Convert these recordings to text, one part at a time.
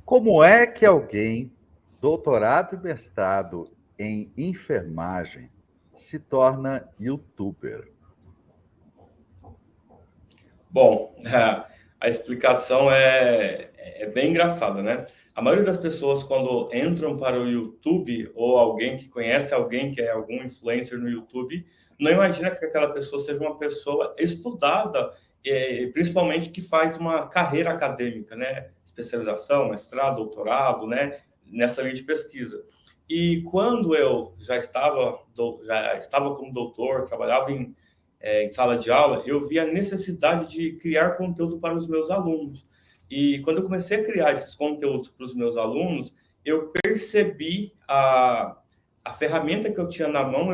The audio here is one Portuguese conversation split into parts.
Como é que alguém, doutorado e mestrado em enfermagem, se torna youtuber? Bom, a explicação é bem engraçada, né? A maioria das pessoas, quando entram para o YouTube, ou alguém que conhece alguém que é algum influencer no YouTube, não imagina que aquela pessoa seja uma pessoa estudada, principalmente que faz uma carreira acadêmica, né? Especialização, mestrado, doutorado, né? Nessa linha de pesquisa. E quando eu já estava como doutor, trabalhava em sala de aula, eu vi a necessidade de criar conteúdo para os meus alunos. E quando eu comecei a criar esses conteúdos para os meus alunos, eu percebi a ferramenta que eu tinha na mão,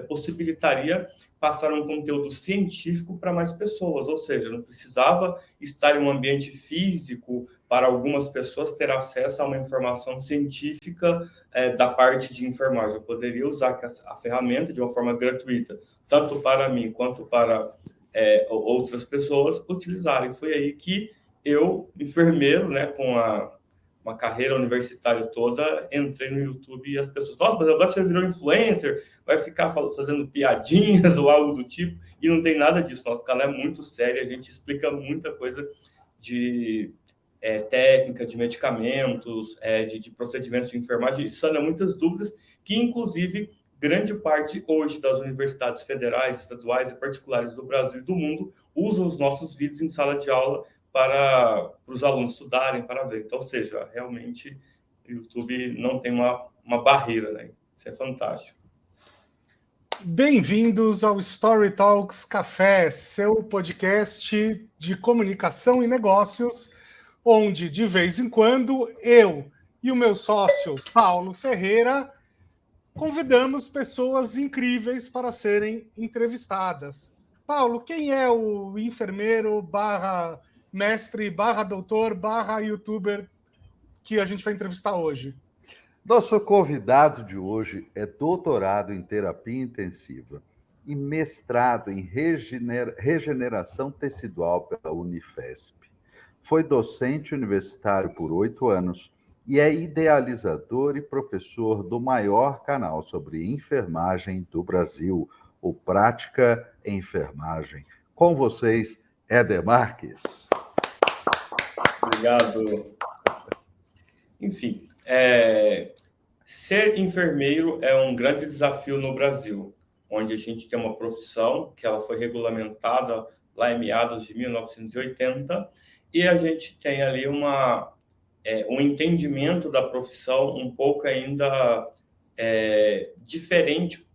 possibilitaria passar um conteúdo científico para mais pessoas, ou seja, não precisava estar em um ambiente físico para algumas pessoas ter acesso a uma informação científica da parte de enfermagem. Eu poderia usar a ferramenta de uma forma gratuita, tanto para mim quanto para outras pessoas utilizarem. Foi aí que eu, enfermeiro, né, com uma carreira universitária toda, entrei no YouTube e as pessoas, nossa, mas agora você virou influencer, vai ficar fazendo piadinhas ou algo do tipo, e não tem nada disso. Nosso canal é muito sério, a gente explica muita coisa de técnica, de medicamentos, de procedimentos de enfermagem, e sana muitas dúvidas que, inclusive, grande parte hoje das universidades federais, estaduais e particulares do Brasil e do mundo usam os nossos vídeos em sala de aula para os alunos estudarem, para ver. Então, ou seja, realmente o YouTube não tem uma barreira, né? Isso é fantástico. Bem-vindos ao Story Talks Café, seu podcast de comunicação e negócios, onde, de vez em quando, eu e o meu sócio, Paulo Ferreira, convidamos pessoas incríveis para serem entrevistadas. Paulo, quem é o enfermeiro barra mestre barra doutor barra youtuber que a gente vai entrevistar hoje? Nosso convidado de hoje é doutorado em terapia intensiva e mestrado em regeneração tecidual pela Unifesp. Foi docente universitário por 8 anos e é idealizador e professor do maior canal sobre enfermagem do Brasil, o Prática Enfermagem. Com vocês, Éder Marques. Obrigado. Enfim, ser enfermeiro é um grande desafio no Brasil, onde a gente tem uma profissão que ela foi regulamentada lá em meados de 1980, e a gente tem ali um entendimento da profissão um pouco ainda diferente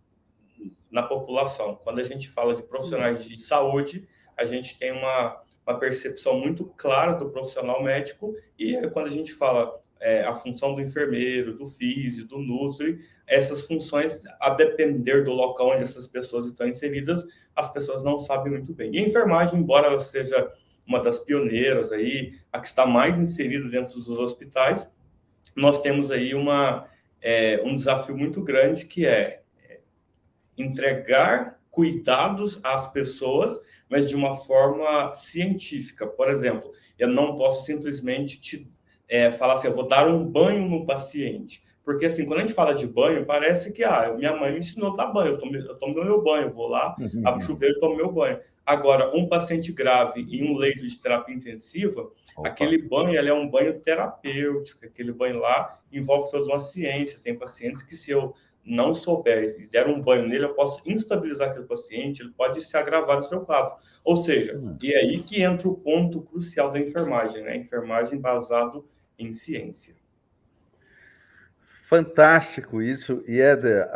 na população. Quando a gente fala de profissionais de saúde, a gente tem uma percepção muito clara do profissional médico, e quando a gente fala a função do enfermeiro, do físio, do nutri, essas funções, a depender do local onde essas pessoas estão inseridas, as pessoas não sabem muito bem. E a enfermagem, embora ela seja uma das pioneiras aí, a que está mais inserida dentro dos hospitais, nós temos aí um desafio muito grande, que é entregar cuidados às pessoas, mas de uma forma científica. Por exemplo, eu não posso simplesmente falar assim, eu vou dar um banho no paciente. Porque, assim, quando a gente fala de banho, parece que, minha mãe me ensinou a dar banho, eu tomo meu banho, vou lá, abro o chuveiro e tomo meu banho. Agora, um paciente grave em um leito de terapia intensiva, aquele banho, ele é um banho terapêutico, aquele banho lá envolve toda uma ciência. Tem pacientes que, se eu não souber e der um banho nele, eu posso instabilizar aquele paciente, ele pode se agravar no seu quadro. Ou seja, e é aí que entra o ponto crucial da enfermagem, né? Enfermagem baseado em ciência. Fantástico isso. E, Éder,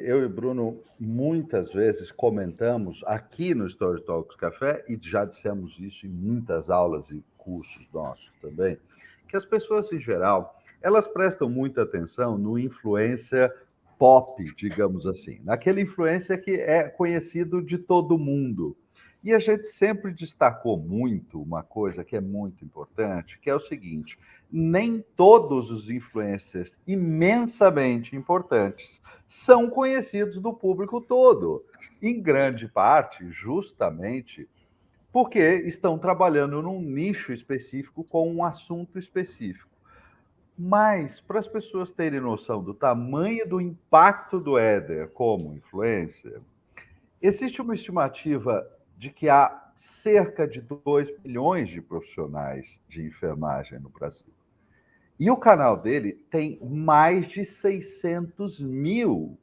eu e Bruno, muitas vezes comentamos aqui no Story Talks Café, e já dissemos isso em muitas aulas e cursos nossos também, que as pessoas, em geral, elas prestam muita atenção no influencer pop, digamos assim, naquele influencer que é conhecido de todo mundo. E a gente sempre destacou muito uma coisa que é muito importante, que é o seguinte: nem todos os influencers imensamente importantes são conhecidos do público todo. Em grande parte, justamente porque estão trabalhando num nicho específico com um assunto específico. Mas, para as pessoas terem noção do tamanho do impacto do Éder como influencer, existe uma estimativa de que há cerca de 2 milhões de profissionais de enfermagem no Brasil. E o canal dele tem mais de 600 mil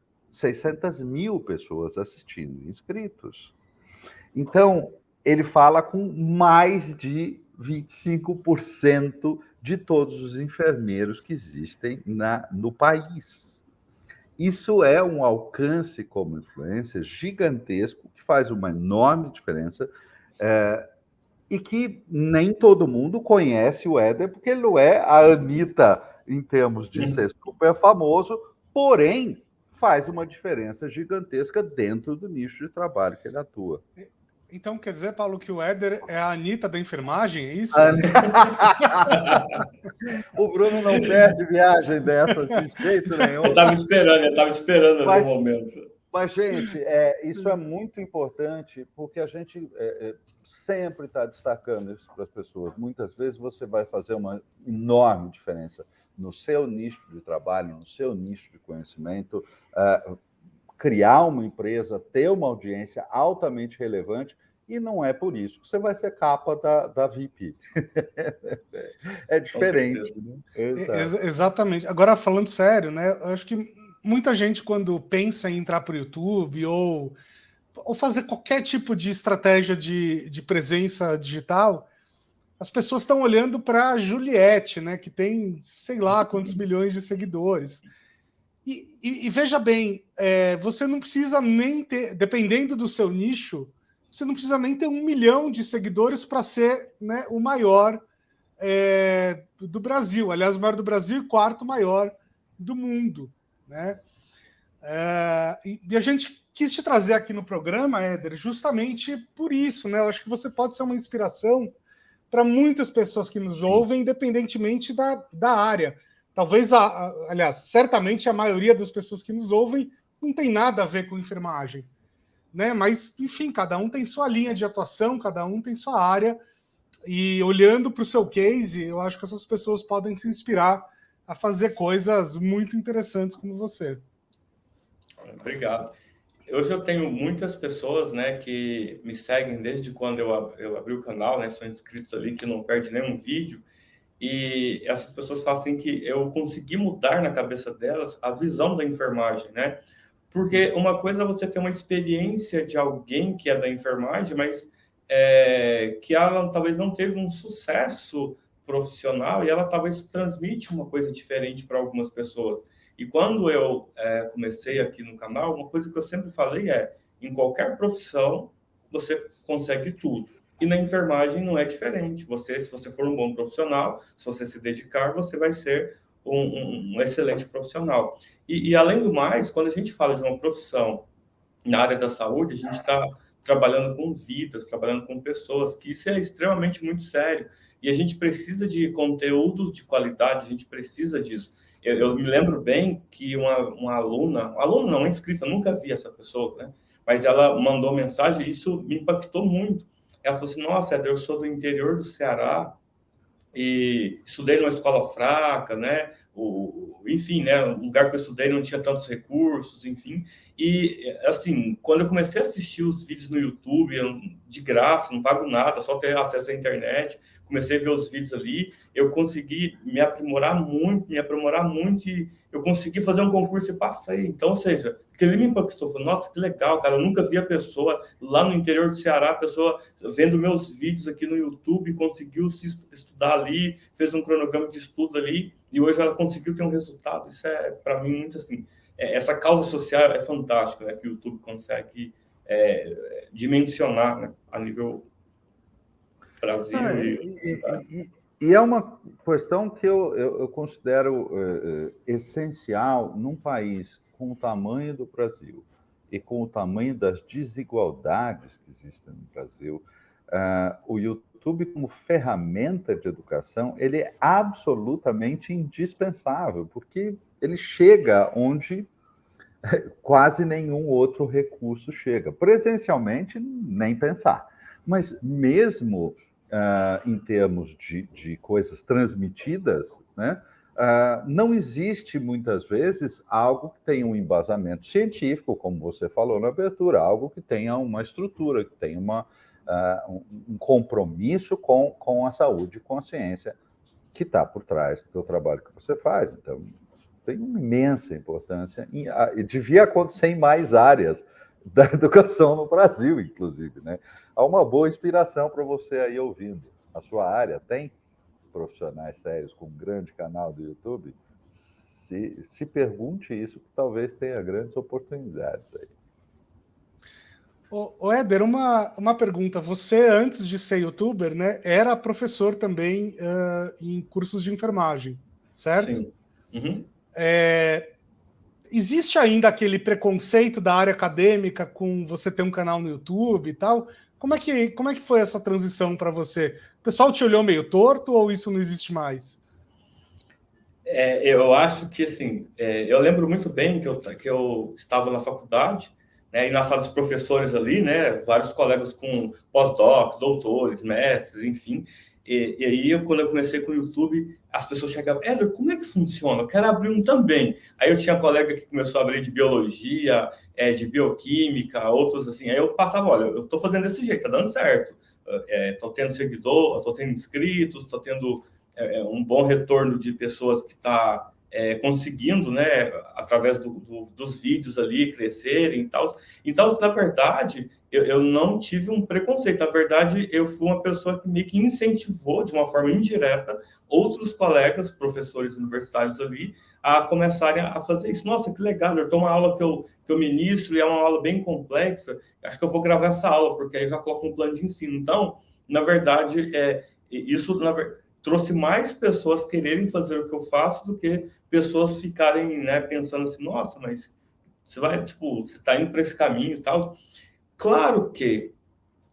pessoas assistindo, inscritos. Então, ele fala com mais de 25% de todos os enfermeiros que existem no país. Isso é um alcance como influência gigantesco, que faz uma enorme diferença, e que nem todo mundo conhece o Éder, porque ele não é a Anitta em termos de ser super famoso, porém faz uma diferença gigantesca dentro do nicho de trabalho que ele atua. Então quer dizer, Paulo, que o Éder é a Anitta da enfermagem, é isso? O Bruno não perde viagem dessa de jeito nenhum. Eu estava esperando esse momento. Mas, gente, isso é muito importante, porque a gente sempre está destacando isso para as pessoas. Muitas vezes você vai fazer uma enorme diferença no seu nicho de trabalho, no seu nicho de conhecimento, criar uma empresa, ter uma audiência altamente relevante, e não é por isso que você vai ser capa da VIP. É diferente. Né? Exatamente. Agora, falando sério, né? Eu acho que muita gente, quando pensa em entrar para o YouTube ou fazer qualquer tipo de estratégia de presença digital, as pessoas estão olhando para a Juliette, né? Que tem sei lá quantos milhões de seguidores. E veja bem, você não precisa nem ter, dependendo do seu nicho, você não precisa nem ter 1 milhão de seguidores para ser, né, o maior do Brasil. Aliás, o maior do Brasil e 4º maior do mundo. Né? E a gente quis te trazer aqui no programa, Éder, justamente por isso. Né? Eu acho que você pode ser uma inspiração para muitas pessoas que nos ouvem, independentemente da área. Talvez, aliás, certamente a maioria das pessoas que nos ouvem não tem nada a ver com enfermagem. Né? Mas, enfim, cada um tem sua linha de atuação, cada um tem sua área. E olhando para o seu case, eu acho que essas pessoas podem se inspirar a fazer coisas muito interessantes como você. Obrigado. Hoje eu tenho muitas pessoas, né, que me seguem desde quando eu abri o canal, né, são inscritos ali que não perdem nenhum vídeo, e essas pessoas falam assim que eu consegui mudar na cabeça delas a visão da enfermagem, né? Porque uma coisa é você ter uma experiência de alguém que é da enfermagem, mas que ela talvez não teve um sucesso profissional e ela talvez transmite uma coisa diferente para algumas pessoas. E quando eu comecei aqui no canal, uma coisa que eu sempre falei em qualquer profissão, você consegue tudo. E na enfermagem não é diferente. Se você for um bom profissional, se você se dedicar, você vai ser um excelente profissional. E, além do mais, quando a gente fala de uma profissão na área da saúde, a gente está trabalhando com vidas, trabalhando com pessoas, que isso é extremamente muito sério. E a gente precisa de conteúdo de qualidade, a gente precisa disso. Eu me lembro bem que uma aluna não, uma inscrita, eu nunca vi essa pessoa, né? Mas ela mandou mensagem e isso me impactou muito. Ela falou assim, nossa, Éder, eu sou do interior do Ceará e estudei numa escola fraca, né? Enfim, né? O lugar que eu estudei não tinha tantos recursos, enfim. E, assim, quando eu comecei a assistir os vídeos no YouTube, de graça, não pago nada, só ter acesso à internet, comecei a ver os vídeos ali, eu consegui me aprimorar muito, e eu consegui fazer um concurso e passei. Então, ou seja, aquele me impactou, falei, nossa, que legal, cara, eu nunca vi a pessoa lá no interior do Ceará, a pessoa vendo meus vídeos aqui no YouTube, conseguiu se estudar ali, fez um cronograma de estudo ali, e hoje ela conseguiu ter um resultado. Isso é, para mim, muito assim, essa causa social é fantástica, né, que o YouTube consegue dimensionar, né, a nível Brasil e é uma questão que eu considero essencial num país com o tamanho do Brasil e com o tamanho das desigualdades que existem no Brasil. O YouTube, como ferramenta de educação, ele é absolutamente indispensável, porque ele chega onde quase nenhum outro recurso chega. Presencialmente, nem pensar. Mas mesmo em termos de coisas transmitidas, né, não existe, muitas vezes, algo que tenha um embasamento científico, como você falou na abertura, algo que tenha uma estrutura, que tenha um compromisso com a saúde e com a ciência que está por trás do trabalho que você faz. Então, tem uma imensa importância e devia acontecer em mais áreas da educação no Brasil, inclusive, né? Há uma boa inspiração para você aí ouvindo. A sua área tem profissionais sérios com um grande canal do YouTube? Se pergunte isso, que talvez tenha grandes oportunidades aí. Ô Éder, uma pergunta. Você, antes de ser youtuber, né, era professor também em cursos de enfermagem, certo? Sim. Uhum. Existe ainda aquele preconceito da área acadêmica com você ter um canal no YouTube e tal? Como é que foi essa transição para você? O pessoal te olhou meio torto ou isso não existe mais? Eu acho que, assim, eu lembro muito bem que eu estava na faculdade, né, e na sala dos professores ali, né, vários colegas com pós-doc, doutores, mestres, enfim. E aí, quando eu comecei com o YouTube, as pessoas chegavam, Éder, como é que funciona? Eu quero abrir um também. Aí eu tinha colega que começou a abrir de biologia, de bioquímica, outros assim. Aí eu passava, olha, eu estou fazendo desse jeito, tá dando certo. Estou tendo seguidor, estou tendo inscritos, estou tendo um bom retorno de pessoas que está conseguindo, né, através dos vídeos ali, crescerem e tal. Então, na verdade, eu não tive um preconceito. Na verdade, eu fui uma pessoa que meio que incentivou, de uma forma indireta, outros colegas, professores universitários ali, a começarem a fazer isso. Nossa, que legal, eu estou uma aula que eu ministro e é uma aula bem complexa, acho que eu vou gravar essa aula, porque aí já coloco um plano de ensino. Então, na verdade, isso trouxe mais pessoas quererem fazer o que eu faço do que pessoas ficarem, né, pensando assim, nossa, mas você está indo para esse caminho e tal. Claro que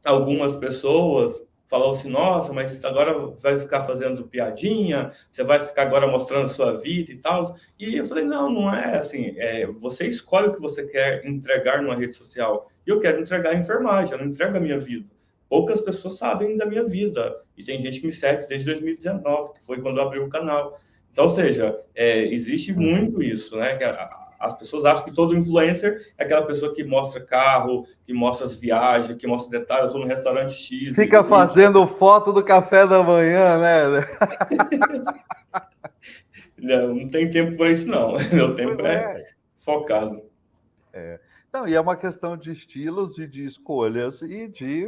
algumas pessoas falam assim, nossa, mas agora vai ficar fazendo piadinha, você vai ficar agora mostrando sua vida e tal. E eu falei, não é assim, você escolhe o que você quer entregar numa rede social. E eu quero entregar a enfermagem, eu não entrego a minha vida. Poucas pessoas sabem da minha vida. E tem gente que me segue desde 2019, que foi quando eu abri o canal. Então, ou seja, existe muito isso, né? As pessoas acham que todo influencer é aquela pessoa que mostra carro, que mostra as viagens, que mostra detalhes. Eu estou no restaurante X. Fica fazendo foto do café da manhã, né? Não tem tempo para isso, não. Meu tempo é focado. Não, e é uma questão de estilos e de escolhas e de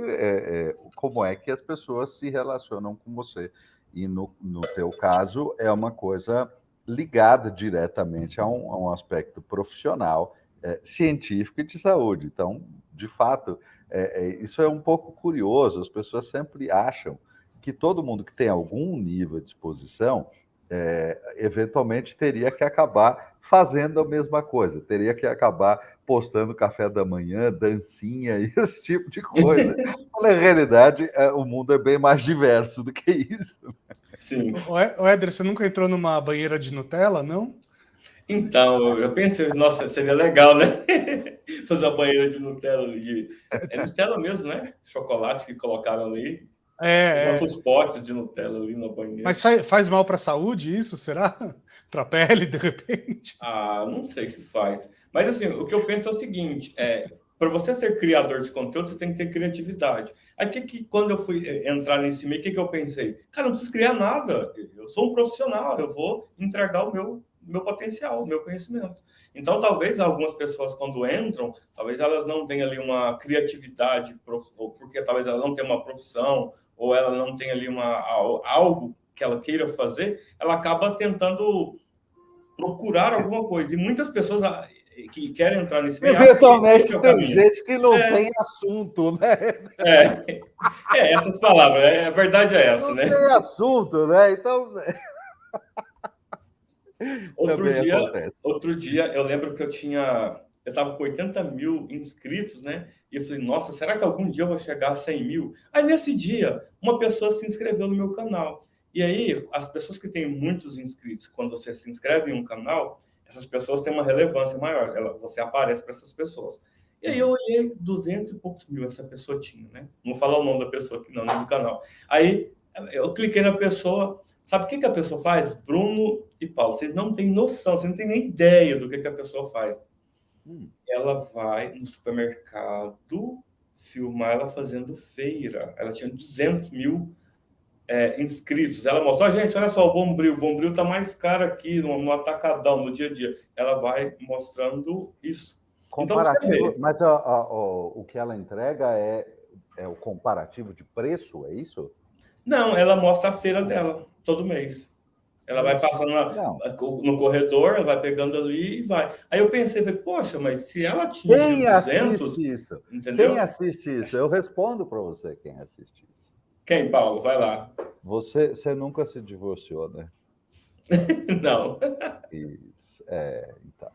como é que as pessoas se relacionam com você. E no teu caso, é uma coisa ligada diretamente a um aspecto profissional, científico e de saúde. Então, de fato, isso é um pouco curioso. As pessoas sempre acham que todo mundo que tem algum nível de exposição eventualmente teria que acabar fazendo a mesma coisa, teria que acabar postando café da manhã, dancinha e esse tipo de coisa. Na realidade, o mundo é bem mais diverso do que isso. Sim. O Éder, você nunca entrou numa banheira de Nutella, não? Então, eu pensei, nossa, seria legal, né? Fazer uma banheira de Nutella. É Nutella mesmo, né? Chocolate que colocaram ali. Bota os potes de Nutella ali na banheira. Mas faz mal para a saúde isso, será? Para a pele, de repente? Não sei se faz. Mas, assim, o que eu penso é o seguinte, para você ser criador de conteúdo, você tem que ter criatividade. Aí, quando eu fui entrar nesse meio, o que eu pensei? Cara, não preciso criar nada. Eu sou um profissional, eu vou entregar o meu potencial, o meu conhecimento. Então, talvez algumas pessoas, quando entram, talvez elas não tenham ali uma criatividade, ou porque talvez ela não tenha uma profissão, ou ela não tenha ali algo que ela queira fazer, ela acaba tentando procurar alguma coisa. E muitas pessoas que querem entrar nesse meio... Eventualmente tem gente que não tem assunto, né? Essas palavras, a verdade é essa, não né? Não tem assunto, né? Então... Outro dia, eu lembro que eu estava com 80 mil inscritos, né? E eu falei, nossa, será que algum dia eu vou chegar a 100 mil? Aí, nesse dia, uma pessoa se inscreveu no meu canal. E aí, as pessoas que têm muitos inscritos, quando você se inscreve em um canal, essas pessoas têm uma relevância maior. Você aparece para essas pessoas. E aí, eu olhei 200 e poucos mil essa pessoa tinha, né? Não vou falar o nome da pessoa aqui, não, no canal. Aí, eu cliquei na pessoa, Sabe o que a pessoa faz? Bruno e Paulo, vocês não têm noção, vocês não têm nem ideia do que a pessoa faz. Ela vai no supermercado filmar ela fazendo feira. Ela tinha 200 mil inscritos. Ela mostrou, gente, olha só, o Bombril tá mais caro aqui no atacadão, no dia a dia. Ela vai mostrando isso. Comparativo, então, mas o que ela entrega é o comparativo de preço, é isso? Não, ela mostra a feira dela todo mês. Ela vai passando no corredor, ela vai pegando ali e vai. Aí eu pensei, poxa, mas se ela atingiu 200... Assiste isso? Entendeu? Quem assiste isso? Eu respondo para você quem assiste isso. Quem, Paulo? Vai lá. Você nunca se divorciou, né? Não. Isso, então.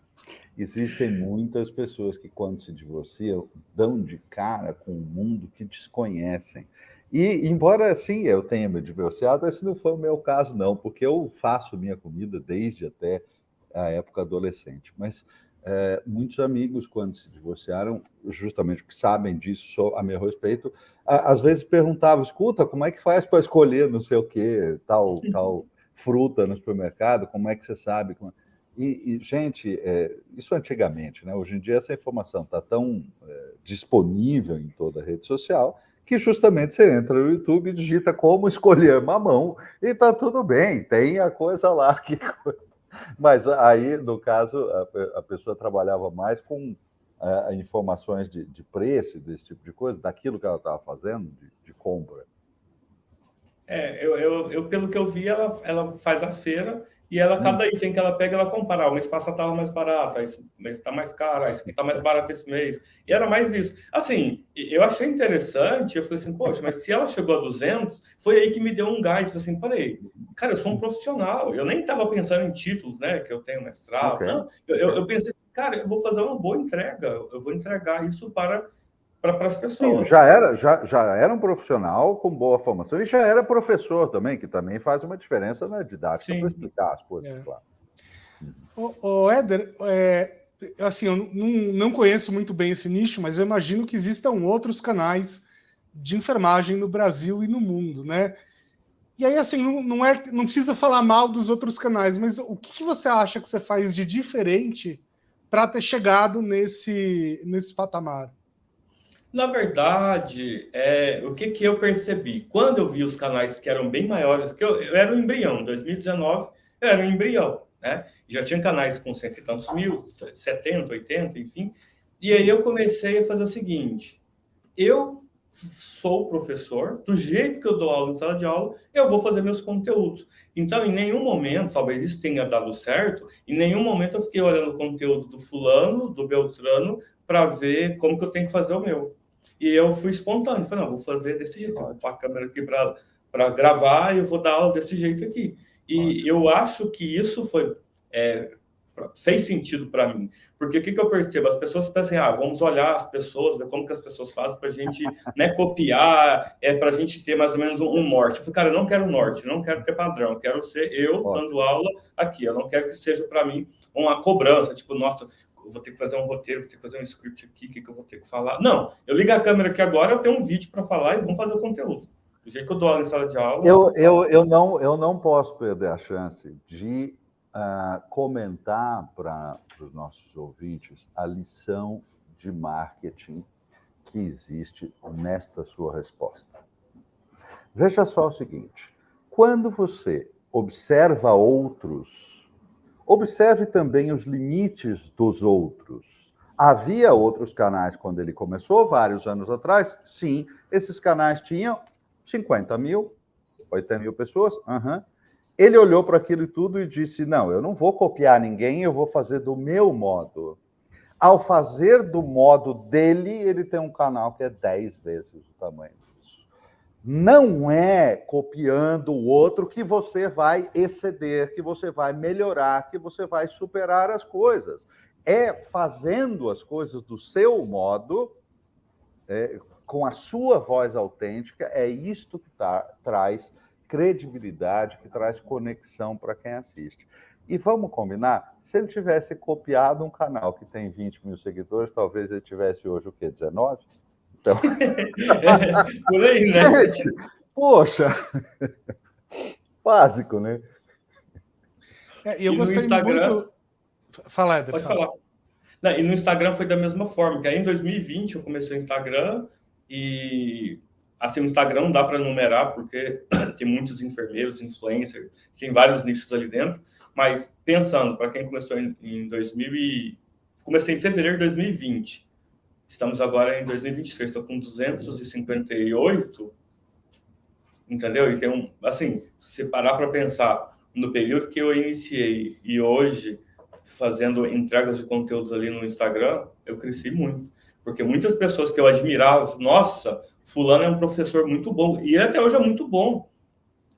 Existem muitas pessoas que, quando se divorciam, dão de cara com um mundo que desconhecem. E, embora, assim, eu tenha me divorciado, esse não foi o meu caso, não, porque eu faço minha comida desde até a época adolescente. Mas muitos amigos, quando se divorciaram, justamente porque sabem disso a meu respeito, às vezes perguntavam, escuta, como é que faz para escolher não sei o quê, tal fruta no supermercado, como é que você sabe... E gente, isso antigamente, né? Hoje em dia essa informação está tão disponível em toda a rede social que justamente você entra no YouTube e digita como escolher mamão e está tudo bem, tem a coisa lá. Mas aí, no caso, a pessoa trabalhava mais com informações de preço, desse tipo de coisa, daquilo que ela estava fazendo, de compra. Eu, pelo que eu vi, ela faz a feira e ela, cada item que ela pega, ela compara. O mês passado estava mais barato, esse mês está mais caro, esse aqui está mais barato esse mês. E era mais isso. Assim, eu achei interessante, eu falei assim, poxa, mas se ela chegou a 200, foi aí que me deu um gás. Eu falei assim, peraí, cara, eu sou um profissional, eu nem estava pensando em títulos, né, que eu tenho mestrado. Okay. Não, eu pensei, cara, eu vou fazer uma boa entrega, eu vou entregar isso para as pessoas. Sim, já era um profissional com boa formação e já era professor também, que também faz uma diferença na didática para explicar as coisas, claro. Éder, assim, eu não conheço muito bem esse nicho, mas eu imagino que existam outros canais de enfermagem no Brasil e no mundo, né? E aí, assim, não precisa falar mal dos outros canais, mas o que você acha que você faz de diferente para ter chegado nesse patamar? Na verdade, o que eu percebi? Quando eu vi os canais que eram bem maiores, que eu era um embrião, em 2019 eu era um embrião, né? Já tinha canais com 100 e tantos mil, 70, 80, enfim. E aí eu comecei a fazer o seguinte, eu sou professor, do jeito que eu dou aula em sala de aula, eu vou fazer meus conteúdos. Então, em nenhum momento, talvez isso tenha dado certo, em nenhum momento eu fiquei olhando o conteúdo do fulano, do Beltrano, para ver como que eu tenho que fazer o meu. E eu fui espontâneo, falei, não, vou fazer desse jeito, eu vou pôr a câmera aqui para gravar e eu vou dar aula desse jeito aqui. E eu acho que isso fez sentido para mim. Porque o que eu percebo? As pessoas pensam, vamos olhar as pessoas, ver como que as pessoas fazem para a gente copiar, para a gente ter mais ou menos um norte. Eu falei, cara, eu não quero norte, não quero ter padrão, eu quero ser eu dando aula aqui. Eu não quero que seja para mim uma cobrança, tipo, nossa, eu vou ter que fazer um roteiro, vou ter que fazer um script aqui, o que eu vou ter que falar? Não, eu ligo a câmera aqui agora, eu tenho um vídeo para falar e vamos fazer o conteúdo. Do jeito que eu dou aula em sala de aula... Eu não posso perder a chance de comentar para os nossos ouvintes a lição de marketing que existe nesta sua resposta. Veja só o seguinte, quando você observa outros, observe também os limites dos outros. Havia outros canais quando ele começou, vários anos atrás? Sim, esses canais tinham 50 mil, 80 mil pessoas. Ele olhou para aquilo e tudo e disse, não, eu não vou copiar ninguém, eu vou fazer do meu modo. Ao fazer do modo dele, ele tem um canal que é 10 vezes o tamanho disso. Não é copiando o outro que você vai exceder, que você vai melhorar, que você vai superar as coisas. É fazendo as coisas do seu modo, com a sua voz autêntica, é isto que traz credibilidade, que traz conexão para quem assiste. E vamos combinar, se ele tivesse copiado um canal que tem 20 mil seguidores, talvez ele tivesse hoje o quê? 19? Então... Por aí, né? Gente, poxa! básico, né? E eu gostei muito... Fala, Éder. Pode falar. Não, e no Instagram foi da mesma forma, que aí em 2020 eu comecei o Instagram e, assim, o Instagram não dá para numerar, porque tem muitos enfermeiros, influencers, tem vários nichos ali dentro, mas pensando, para quem começou em 2000 e... Comecei em fevereiro de 2020, estamos agora em 2023, estou com 258, entendeu? E tem assim, se parar para pensar no período que eu iniciei e hoje fazendo entregas de conteúdos ali no Instagram, eu cresci muito. Porque muitas pessoas que eu admirava, nossa, fulano é um professor muito bom, e ele até hoje é muito bom.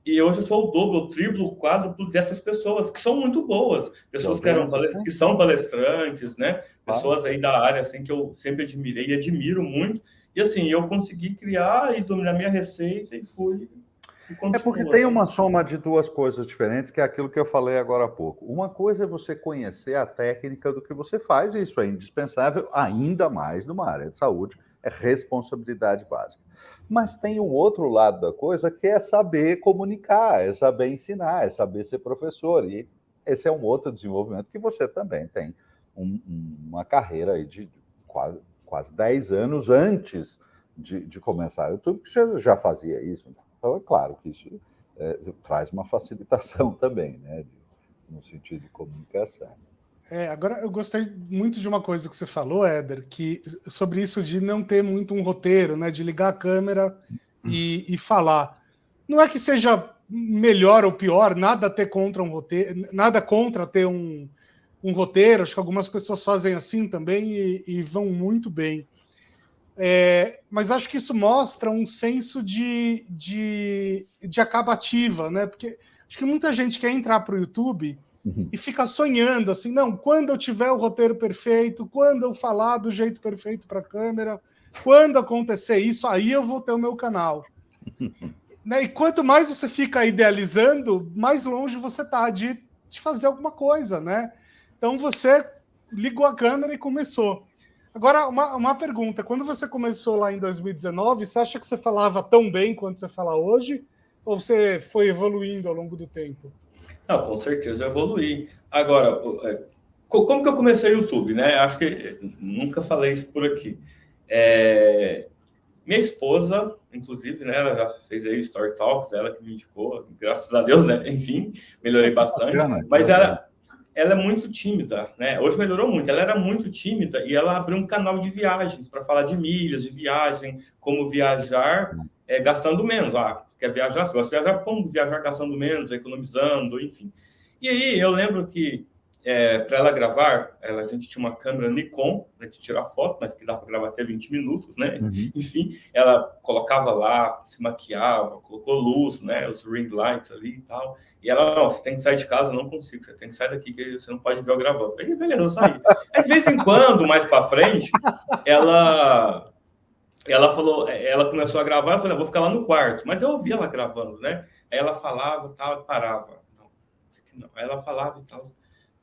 E hoje eu sou o dobro, o triplo, o quádruplo dessas pessoas, que são muito boas. Pessoas que são palestrantes, né? Pessoas aí da área, assim, que eu sempre admirei e admiro muito. E, assim, eu consegui criar e dominar minha receita e fui... É porque tem uma soma de duas coisas diferentes, que é aquilo que eu falei agora há pouco. Uma coisa é você conhecer a técnica do que você faz, e isso é indispensável, ainda mais numa área de saúde, é responsabilidade básica. Mas tem um outro lado da coisa, que é saber comunicar, é saber ensinar, é saber ser professor. E esse é um outro desenvolvimento que você também tem uma carreira aí de quase 10 anos antes de começar o YouTube, que você já fazia isso. Então, é claro que isso traz uma facilitação também, né, no sentido de comunicação. Agora, eu gostei muito de uma coisa que você falou, Éder, sobre isso de não ter muito um roteiro, né, de ligar a câmera e falar. Não é que seja melhor ou pior, nada ter contra um roteiro, nada contra ter um roteiro. Acho que algumas pessoas fazem assim também e vão muito bem. Mas acho que isso mostra um senso de acabativa, né? Porque acho que muita gente quer entrar para o YouTube e fica sonhando assim, não, quando eu tiver o roteiro perfeito, quando eu falar do jeito perfeito para a câmera, quando acontecer isso, aí eu vou ter o meu canal. Né? E quanto mais você fica idealizando, mais longe você está de fazer alguma coisa, né? Então você ligou a câmera e começou. Agora, uma pergunta. Quando você começou lá em 2019, você acha que você falava tão bem quanto você fala hoje? Ou você foi evoluindo ao longo do tempo? Não, com certeza eu evoluí. Agora, como que eu comecei o YouTube, né? Acho que nunca falei isso por aqui. Minha esposa, inclusive, né? Ela já fez aí Story Talks, ela que me indicou, graças a Deus, né? Enfim, melhorei bastante. Mas ela é muito tímida, né? Hoje melhorou muito. Ela era muito tímida e ela abriu um canal de viagens para falar de milhas, de viagem, como viajar gastando menos. Quer viajar? Você gosta de viajar? Como viajar gastando menos, economizando, enfim. E aí eu lembro que para ela gravar, a gente tinha uma câmera Nikon, né, de tirar foto, mas que dá para gravar até 20 minutos, né? Enfim, ela colocava lá, se maquiava, colocou luz, né? Os ring lights ali e tal. E ela, não, você tem que sair de casa, eu não consigo, você tem que sair daqui, que você não pode ver eu gravando. Aí, beleza, eu saí. Aí, de vez em quando, mais para frente, ela falou, ela começou a gravar, eu falei, vou ficar lá no quarto. Mas eu ouvia ela gravando, né? Aí ela falava, tal, parava. Não, isso aqui não. Aí ela falava e tal.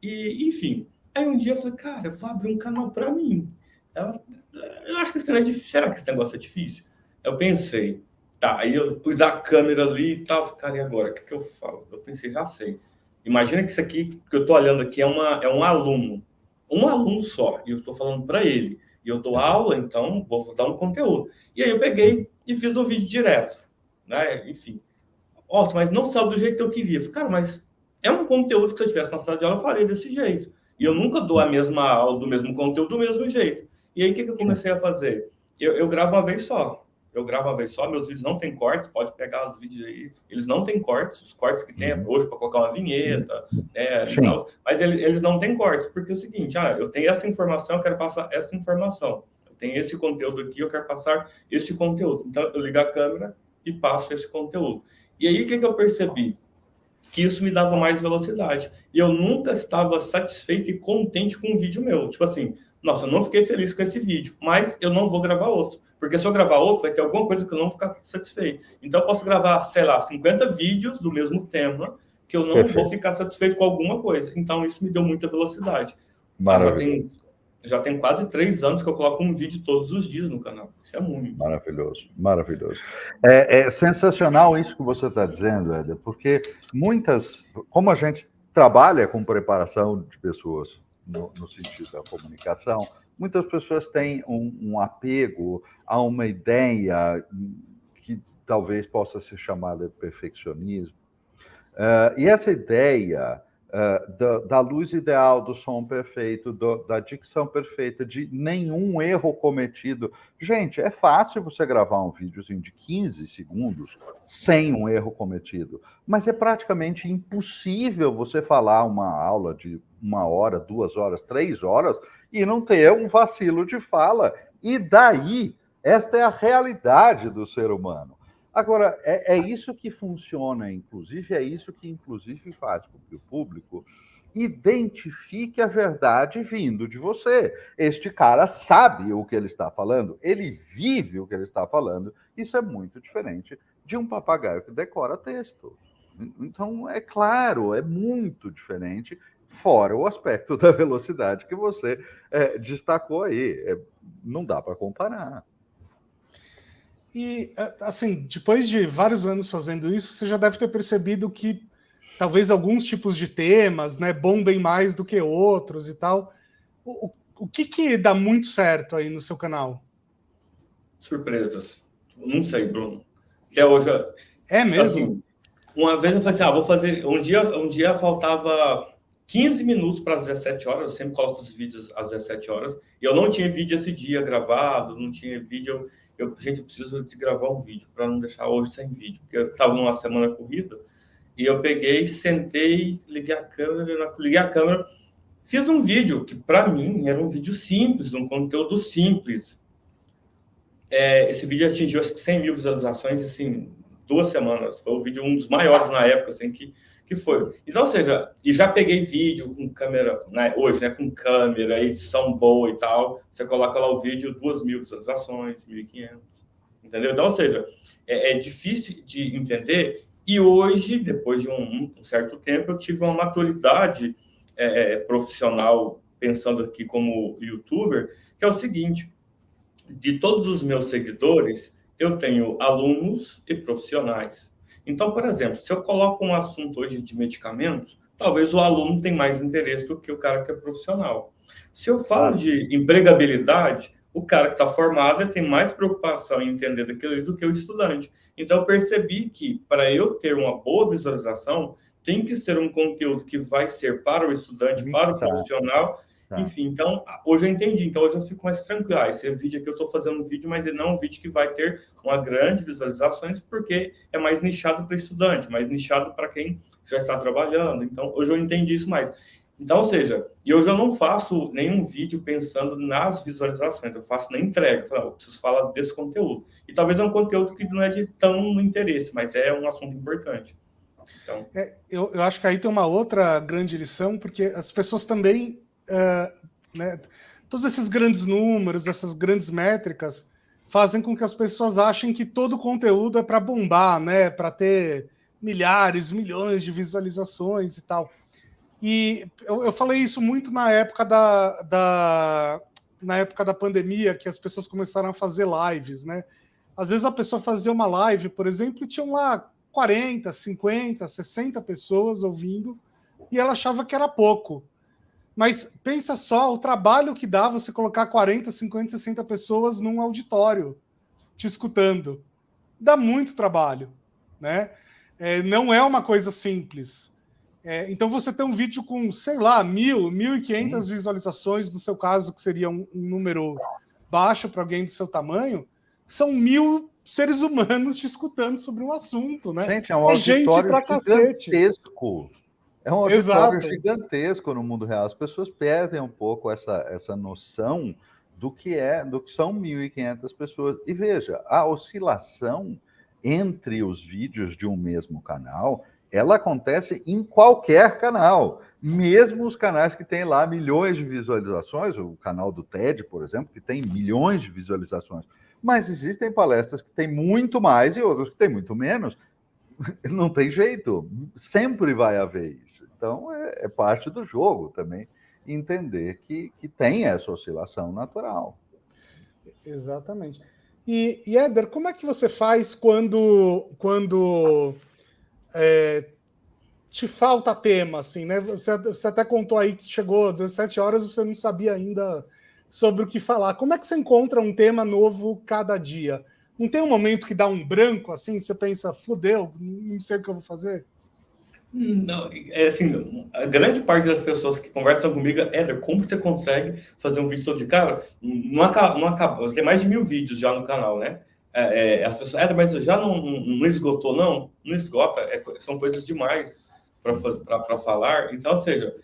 E, enfim, aí um dia eu falei, cara, eu vou abrir um canal para mim. Eu acho que esse negócio é difícil. Será que esse negócio é difícil? Eu pensei, tá, aí eu pus a câmera ali e tal, cara, e agora? O que eu falo? Eu pensei, já sei. Imagina que isso aqui, que eu tô olhando aqui, é um aluno só, e eu estou falando para ele. E eu dou aula, então vou dar um conteúdo. E aí eu peguei e fiz um vídeo direto, né? Enfim. Nossa, mas não saiu do jeito que eu queria. Falei, cara, mas é um conteúdo que se eu tivesse na sala de aula, eu faria desse jeito. E eu nunca dou a mesma aula do mesmo conteúdo do mesmo jeito. E aí, o que eu comecei a fazer? Eu gravo uma vez só. Meus vídeos não tem cortes, pode pegar os vídeos aí. Eles não têm cortes, os cortes que tem hoje para colocar uma vinheta, né? Tal, mas eles não têm cortes, porque é o seguinte, eu tenho essa informação, eu quero passar essa informação. Eu tenho esse conteúdo aqui, eu quero passar esse conteúdo. Então, eu ligo a câmera e passo esse conteúdo. E aí, o que eu percebi? Que isso me dava mais velocidade. E eu nunca estava satisfeito e contente com um vídeo meu. Tipo assim, nossa, eu não fiquei feliz com esse vídeo, mas eu não vou gravar outro. Porque se eu gravar outro, vai ter alguma coisa que eu não vou ficar satisfeito. Então, eu posso gravar, sei lá, 50 vídeos do mesmo tema, que eu não vou ficar satisfeito com alguma coisa. Então, isso me deu muita velocidade. Maravilhoso. Já tem quase 3 anos que eu coloco um vídeo todos os dias no canal. Isso é muito. Maravilhoso, maravilhoso. É sensacional isso que você está dizendo, Éder, porque como a gente trabalha com preparação de pessoas no sentido da comunicação, muitas pessoas têm um apego a uma ideia que talvez possa ser chamada de perfeccionismo. E essa ideia da luz ideal, do som perfeito, da dicção perfeita, de nenhum erro cometido. Gente, é fácil você gravar um videozinho de 15 segundos sem um erro cometido, mas é praticamente impossível você falar uma aula de 1 hora, 2 horas, 3 horas e não ter um vacilo de fala. E daí, esta é a realidade do ser humano. Agora, é isso que funciona, inclusive, é isso que, inclusive, faz com que o público identifique a verdade vindo de você. Este cara sabe o que ele está falando, ele vive o que ele está falando. Isso é muito diferente de um papagaio que decora texto. Então, é claro, é muito diferente, fora o aspecto da velocidade que você destacou aí. Não dá para comparar. E, assim, depois de vários anos fazendo isso, você já deve ter percebido que talvez alguns tipos de temas, né, bombem mais do que outros e tal. O que dá muito certo aí no seu canal? Surpresas. Não sei, Bruno. Até hoje... É mesmo? Assim, uma vez eu falei assim, vou fazer... Um dia faltava 15 minutos para as 17 horas, eu sempre coloco os vídeos às 17 horas, e eu não tinha vídeo esse dia gravado, não tinha vídeo... Gente, eu preciso de gravar um vídeo para não deixar hoje sem vídeo, porque eu estava numa semana corrida, e eu peguei, sentei, liguei a câmera, fiz um vídeo que, para mim, era um vídeo simples, um conteúdo simples. Esse vídeo atingiu, acho que 100 mil visualizações, assim, 2 semanas. Foi o vídeo, um dos maiores na época, assim, que foi. Então, ou seja, e já peguei vídeo com câmera, né, hoje, né, com câmera, edição boa e tal. Você coloca lá o vídeo, 2.000 visualizações, 1.500, entendeu? Então, ou seja, é difícil de entender. E hoje, depois de um certo tempo, eu tive uma maturidade profissional, pensando aqui como youtuber, que é o seguinte: de todos os meus seguidores, eu tenho alunos e profissionais. Então, por exemplo, se eu coloco um assunto hoje de medicamentos, talvez o aluno tenha mais interesse do que o cara que é profissional. Se eu falo de empregabilidade, o cara que está formado ele tem mais preocupação em entender daquilo do que o estudante. Então, eu percebi que, para eu ter uma boa visualização, tem que ser um conteúdo que vai ser para o estudante, para o profissional. Enfim, então, hoje eu entendi. Então, hoje eu fico mais tranquilo. Esse vídeo aqui eu estou fazendo um vídeo, mas ele não é um vídeo que vai ter uma grande visualizações, porque é mais nichado para estudante, mais nichado para quem já está trabalhando. Então, hoje eu entendi isso mais. Então, ou seja, hoje eu não faço nenhum vídeo pensando nas visualizações, eu faço na entrega. Eu falo, eu preciso falar desse conteúdo. E talvez é um conteúdo que não é de tão interesse, mas é um assunto importante. Então... eu acho que aí tem uma outra grande lição, porque as pessoas também... né, todos esses grandes números, essas grandes métricas fazem com que as pessoas achem que todo conteúdo é para bombar, né, para ter milhares, milhões de visualizações e tal. E eu falei isso muito na época na época da pandemia, que as pessoas começaram a fazer lives, né? Às vezes a pessoa fazia uma live, por exemplo, e tinham lá 40, 50, 60 pessoas ouvindo, e ela achava que era pouco. Mas pensa só o trabalho que dá você colocar 40, 50, 60 pessoas num auditório te escutando. Dá muito trabalho, né? Não é uma coisa simples. Então você tem um vídeo com, sei lá, 1.000, 1.500 visualizações, no seu caso, que seria um número baixo para alguém do seu tamanho, são 1.000 seres humanos te escutando sobre um assunto, né? Gente, é um auditório gigantesco. É um auditório gigantesco no mundo real. As pessoas perdem um pouco essa noção do que são 1.500 pessoas. E veja, a oscilação entre os vídeos de um mesmo canal, ela acontece em qualquer canal. Mesmo os canais que têm lá milhões de visualizações, o canal do TED, por exemplo, que tem milhões de visualizações. Mas existem palestras que têm muito mais e outras que têm muito menos. Não tem jeito, sempre vai haver isso. Então, é parte do jogo também, entender que tem essa oscilação natural. Exatamente. E Éder, como é que você faz quando te falta tema, assim, né? Você até contou aí que chegou às 17 horas e você não sabia ainda sobre o que falar. Como é que você encontra um tema novo cada dia? Não tem um momento que dá um branco, assim, você pensa, fudeu, não sei o que eu vou fazer? Não, é assim, a grande parte das pessoas que conversam comigo é, Éder, como você consegue fazer um vídeo todo de cara? Não acaba, tem mais de 1000 vídeos já no canal, né? As pessoas, Éder, mas já não esgotou, não? Não esgota, são coisas demais para falar. Então, ou seja,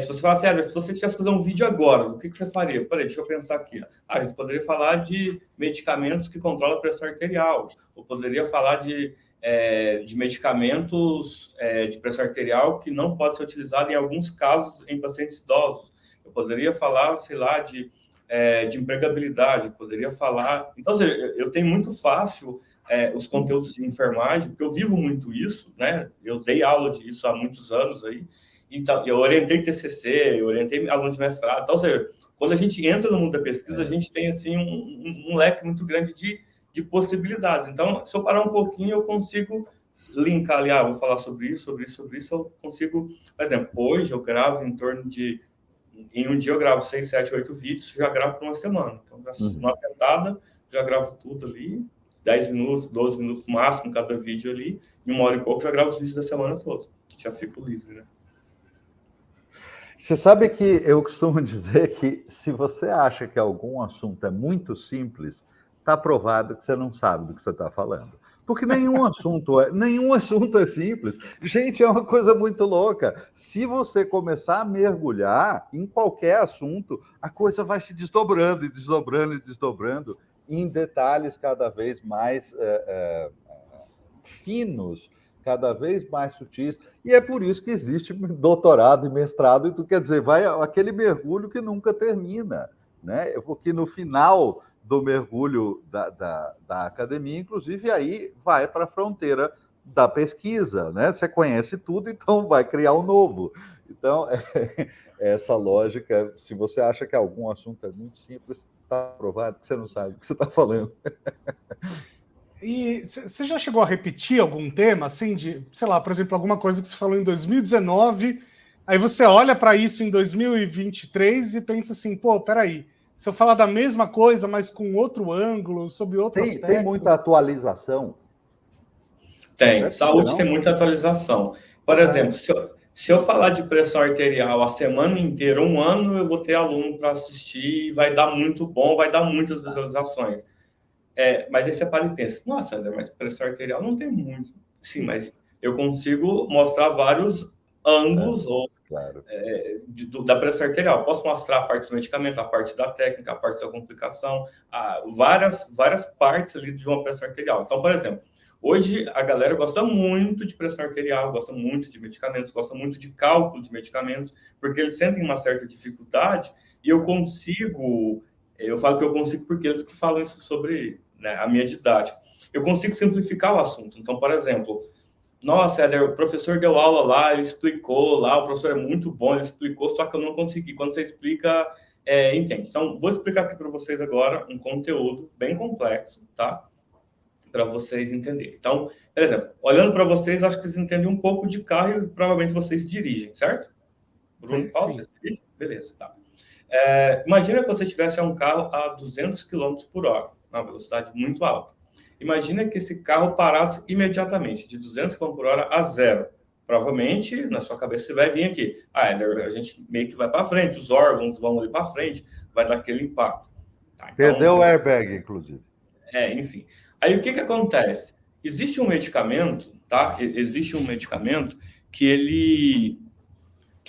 se você falar assim, Éder, se você tivesse que fazer um vídeo agora, o que você faria? Peraí, deixa eu pensar aqui. A gente poderia falar de medicamentos que controlam a pressão arterial, ou poderia falar de medicamentos de pressão arterial que não pode ser utilizado em alguns casos em pacientes idosos. Eu poderia falar, sei lá, de empregabilidade, poderia falar... Então, seja, eu tenho muito fácil os conteúdos de enfermagem, porque eu vivo muito isso, né? Eu dei aula disso há muitos anos aí. Então, eu orientei TCC, eu orientei alunos de mestrado. Então, ou seja, quando a gente entra no mundo da pesquisa, a gente tem assim um leque muito grande de possibilidades. Então, se eu parar um pouquinho, eu consigo linkar ali, vou falar sobre isso, eu consigo... Por exemplo, hoje eu gravo em torno de... Em um dia eu gravo 6, 7, 8 vídeos, já gravo por uma semana. Então, uma sentada, já gravo tudo ali, 10 minutos, 12 minutos máximo cada vídeo ali, em 1 hora e pouco já gravo os vídeos da semana toda. Já fico livre, né? Você sabe que eu costumo dizer que se você acha que algum assunto é muito simples, está provado que você não sabe do que você está falando. Porque nenhum assunto é simples. Gente, é uma coisa muito louca. Se você começar a mergulhar em qualquer assunto, a coisa vai se desdobrando e desdobrando e desdobrando em detalhes cada vez mais finos, cada vez mais sutis, e é por isso que existe doutorado e mestrado, e tu quer dizer, vai aquele mergulho que nunca termina, né? Porque no final do mergulho da academia, inclusive, aí vai para a fronteira da pesquisa, né? Você conhece tudo, então vai criar um novo. Então, essa lógica, se você acha que algum assunto é muito simples, está provado que você não sabe o que você está falando. E você já chegou a repetir algum tema, assim, de, sei lá, por exemplo, alguma coisa que você falou em 2019, aí você olha para isso em 2023 e pensa assim, pô, peraí, se eu falar da mesma coisa, mas com outro ângulo, sobre outro aspecto... Tem muita atualização? Tem. Saúde tem muita atualização. Por exemplo, se eu falar de pressão arterial a semana inteira, 1 ano, eu vou ter aluno para assistir, vai dar muito bom, vai dar muitas visualizações. Mas aí você para e pensa, nossa, André, mas pressão arterial não tem muito. Sim, mas eu consigo mostrar vários ângulos claro. Da pressão arterial. Posso mostrar a parte do medicamento, a parte da técnica, a parte da complicação, várias partes ali de uma pressão arterial. Então, por exemplo, hoje a galera gosta muito de pressão arterial, gosta muito de medicamentos, gosta muito de cálculo de medicamentos, porque eles sentem uma certa dificuldade e eu falo que eu consigo porque eles que falam isso sobre, né, a minha didática. Eu consigo simplificar o assunto. Então, por exemplo, nossa, Éder, o professor deu aula lá, ele explicou lá, o professor é muito bom, ele explicou, só que eu não consegui. Quando você explica, entende. Então, vou explicar aqui para vocês agora um conteúdo bem complexo, tá? Para vocês entenderem. Então, por exemplo, olhando para vocês, acho que vocês entendem um pouco de carro e provavelmente vocês dirigem, certo? Bruno, Paulo, vocês dirigem? Beleza, tá. Imagina que você tivesse um carro a 200 km por hora, uma velocidade muito alta. Imagina que esse carro parasse imediatamente, de 200 km por hora a 0. Provavelmente, na sua cabeça, você vai vir aqui. A gente meio que vai para frente, os órgãos vão ali para frente, vai dar aquele impacto. Tá, então, perdeu o airbag, inclusive. Enfim. Aí, o que acontece? Existe um medicamento, tá? Existe um medicamento que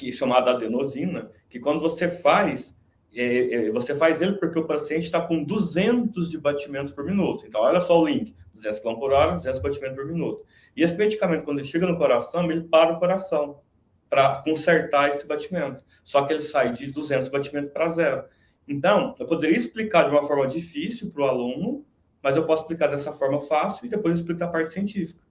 é chamado adenosina, que quando você faz ele porque o paciente está com 200 de batimentos por minuto. Então, olha só o link, 200 km por hora, 200 batimentos por minuto. E esse medicamento, quando ele chega no coração, ele para o coração para consertar esse batimento. Só que ele sai de 200 batimentos para 0. Então, eu poderia explicar de uma forma difícil para o aluno, mas eu posso explicar dessa forma fácil e depois explicar a parte científica.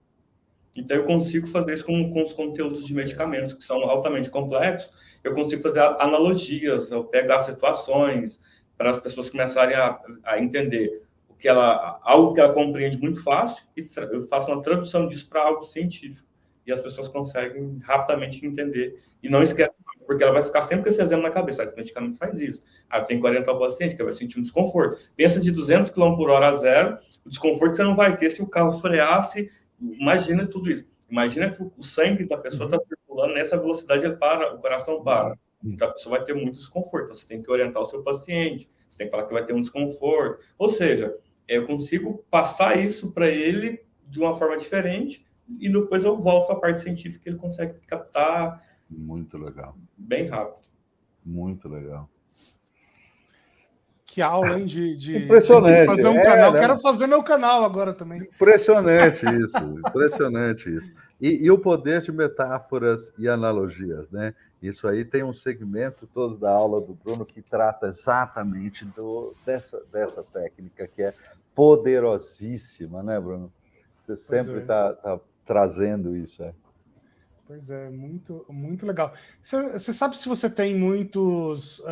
Então, eu consigo fazer isso com os conteúdos de medicamentos, que são altamente complexos. Eu consigo fazer analogias, eu pegar situações para as pessoas começarem a entender algo que ela compreende muito fácil, e eu faço uma tradução disso para algo científico. E as pessoas conseguem rapidamente entender. E não esquece, porque ela vai ficar sempre com esse exemplo na cabeça. Esse medicamento faz isso. Tem 40 ao paciente que vai sentir um desconforto. Pensa de 200 km por hora a zero, o desconforto você não vai ter se o carro freasse. Imagina tudo isso. Imagina que o sangue da pessoa está circulando nessa velocidade, ele para, o coração para. Então a pessoa vai ter muito desconforto. Então, você tem que orientar o seu paciente, você tem que falar que vai ter um desconforto. Ou seja, eu consigo passar isso para ele de uma forma diferente e depois eu volto à parte científica que ele consegue captar. Muito legal. Bem rápido. Muito legal. Que aula, hein? Impressionante. De fazer um canal. Né? Quero fazer meu canal agora também. Impressionante isso. Impressionante isso. E o poder de metáforas e analogias, né? Isso aí tem um segmento todo da aula do Bruno que trata exatamente dessa técnica que é poderosíssima, né, Bruno? Você sempre está trazendo isso. Pois é, muito, muito legal. Você sabe se você tem muitos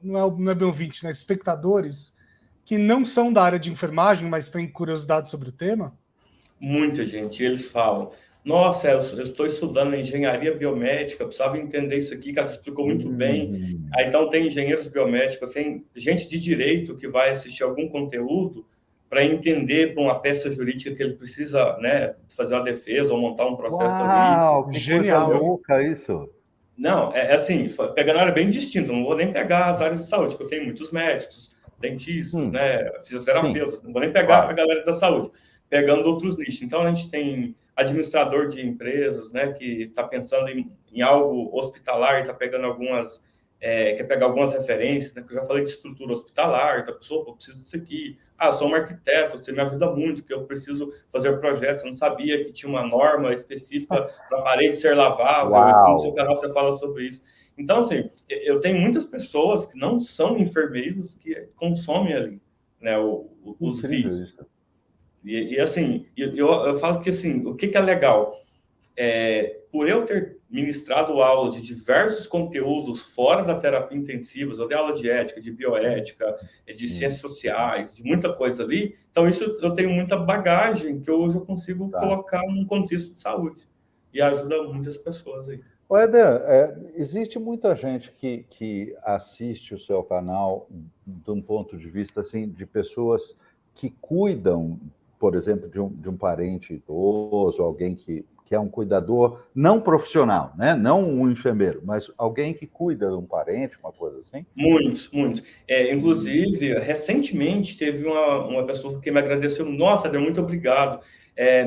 não é bem ouvinte, né? Espectadores que não são da área de enfermagem, mas têm curiosidade sobre o tema? Muita gente. Eles falam, nossa, eu estou estudando engenharia biomédica, eu precisava entender isso aqui, que ela explicou muito bem. Aí, então, tem engenheiros biomédicos, tem gente de direito que vai assistir algum conteúdo para entender para uma peça jurídica que ele precisa, né, fazer uma defesa ou montar um processo ali. Que genial, coisa louca isso. Não, é assim, pegando a área bem distinta, não vou nem pegar as áreas de saúde, porque eu tenho muitos médicos, dentistas, né, fisioterapeutas, não vou nem pegar a galera da saúde, pegando outros nichos. Então, a gente tem administrador de empresas, né, que está pensando em algo hospitalar e está pegando quer pegar algumas referências, né, que eu já falei de estrutura hospitalar, então a pessoa, eu preciso disso aqui. Eu sou um arquiteto, você me ajuda muito, que eu preciso fazer projetos, eu não sabia que tinha uma norma específica para a parede ser lavável, e no seu canal você fala sobre isso. Então, assim, eu tenho muitas pessoas que não são enfermeiros que consomem ali, né, os vídeos. E assim, eu falo que, assim, o que é legal? Por eu ter ministrado aula de diversos conteúdos fora da terapia intensiva, eu dei aula de ética, de bioética, de ciências sociais, de muita coisa ali, então isso eu tenho muita bagagem que hoje eu consigo colocar num contexto de saúde e ajuda muitas pessoas aí. Éder, existe muita gente que assiste o seu canal de um ponto de vista assim, de pessoas que cuidam, por exemplo, de um parente idoso, alguém que é um cuidador não profissional, né? Não um enfermeiro, mas alguém que cuida de um parente, uma coisa assim? Muitos. Inclusive, recentemente teve uma pessoa que me agradeceu. Nossa, deu muito obrigado.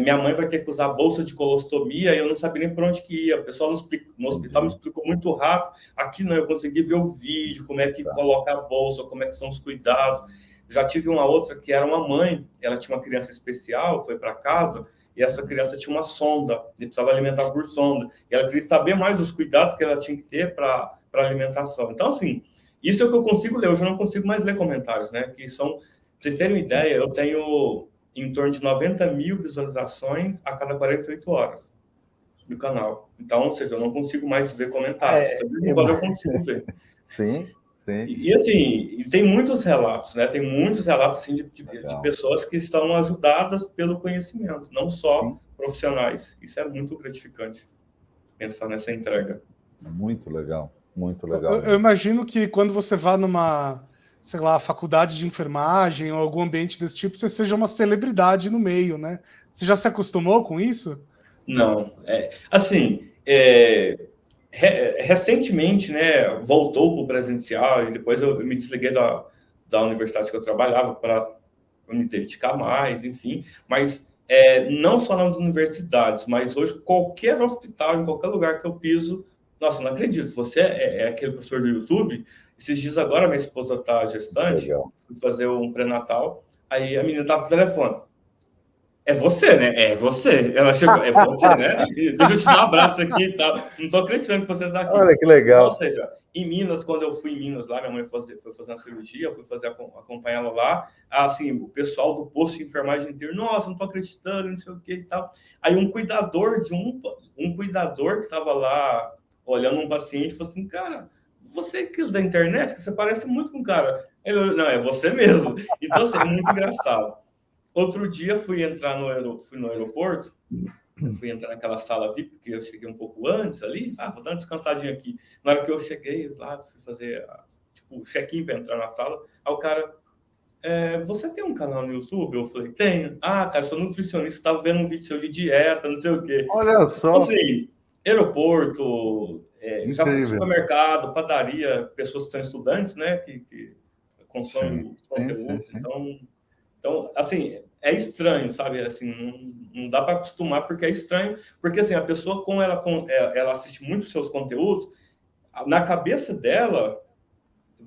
Minha mãe vai ter que usar bolsa de colostomia e eu não sabia nem por onde que ia. O pessoal no hospital me explicou muito rápido. Aqui não, eu consegui ver o vídeo, como é que coloca a bolsa, como é que são os cuidados. Já tive uma outra que era uma mãe, ela tinha uma criança especial, foi para casa, e essa criança tinha uma sonda, ele precisava alimentar por sonda. E ela queria saber mais os cuidados que ela tinha que ter para alimentação. Então, assim, isso é o que eu consigo ler. Hoje eu não consigo mais ler comentários, né? Que são, pra vocês terem uma ideia, eu tenho em torno de 90 mil visualizações a cada 48 horas no canal. Então, ou seja, eu não consigo mais ver comentários. Quando eu consigo ver. Sim. E assim, tem muitos relatos, né? Tem muitos relatos assim, de pessoas que estão ajudadas pelo conhecimento, não só profissionais. Isso é muito gratificante, pensar nessa entrega. Muito legal, muito legal. Eu imagino que quando você vá numa, sei lá, faculdade de enfermagem ou algum ambiente desse tipo, você seja uma celebridade no meio, né? Você já se acostumou com isso? Não. Recentemente, né, voltou para o presencial e depois eu me desliguei da universidade que eu trabalhava para me dedicar mais, enfim. Mas não só nas universidades, mas hoje qualquer hospital, em qualquer lugar que eu piso, nossa, não acredito, você é aquele professor do YouTube? Esses dias agora minha esposa está gestante, fui fazer um pré-natal, aí a menina estava com o telefone. é você, né? É você. Ela chegou, é você, né? Deixa eu te dar um abraço aqui e tal. Não tô acreditando que você está aqui. Olha que Então, legal. ou seja, em Minas, quando eu fui em Minas lá, minha mãe foi fazer uma cirurgia, fui acompanhar ela lá. Assim, o pessoal do posto de enfermagem inteiro, nossa, não tô acreditando, não sei o que e tal. Aí um cuidador que estava lá olhando um paciente falou assim, cara, você é aquele da internet, você parece muito com um cara. Ele olhou, não, é você mesmo. Então, assim, é muito engraçado. Outro dia fui no aeroporto, fui entrar naquela sala VIP, porque eu cheguei um pouco antes ali, vou dar uma descansadinha aqui. Na hora que eu cheguei lá, fui fazer tipo, check-in para entrar na sala, aí o cara, você tem um canal no YouTube? Eu falei, tenho. Ah, cara, sou nutricionista, estava vendo um vídeo seu de dieta, não sei o quê. Olha só. Então, assim, aeroporto, já fui no supermercado, padaria, pessoas que estão estudantes, né, que consomem conteúdo. Então, assim, é estranho, sabe? Assim, não dá para acostumar porque é estranho, porque assim, a pessoa, como ela assiste muito os seus conteúdos, na cabeça dela,